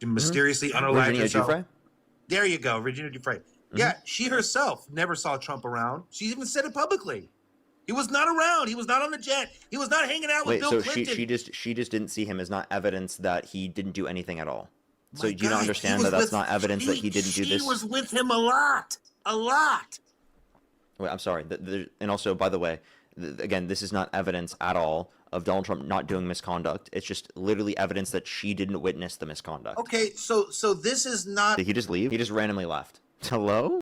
She mysteriously unalived Virginia herself. Giuffre? There you go, Virginia Giuffre. Yeah, she herself never saw Trump around. She even said it publicly. He was not around. He was not on the jet. He was not hanging out with Bill Clinton. So she just didn't see him as not evidence that he didn't do anything at all. So My do you not God, understand that that's not evidence that he didn't do this? She was with him a lot. Wait, I'm sorry. And also, by the way, again, this is not evidence at all of Donald Trump not doing misconduct. It's just literally evidence that she didn't witness the misconduct. Okay, so this is not. Did he just leave? He just randomly left. Hello?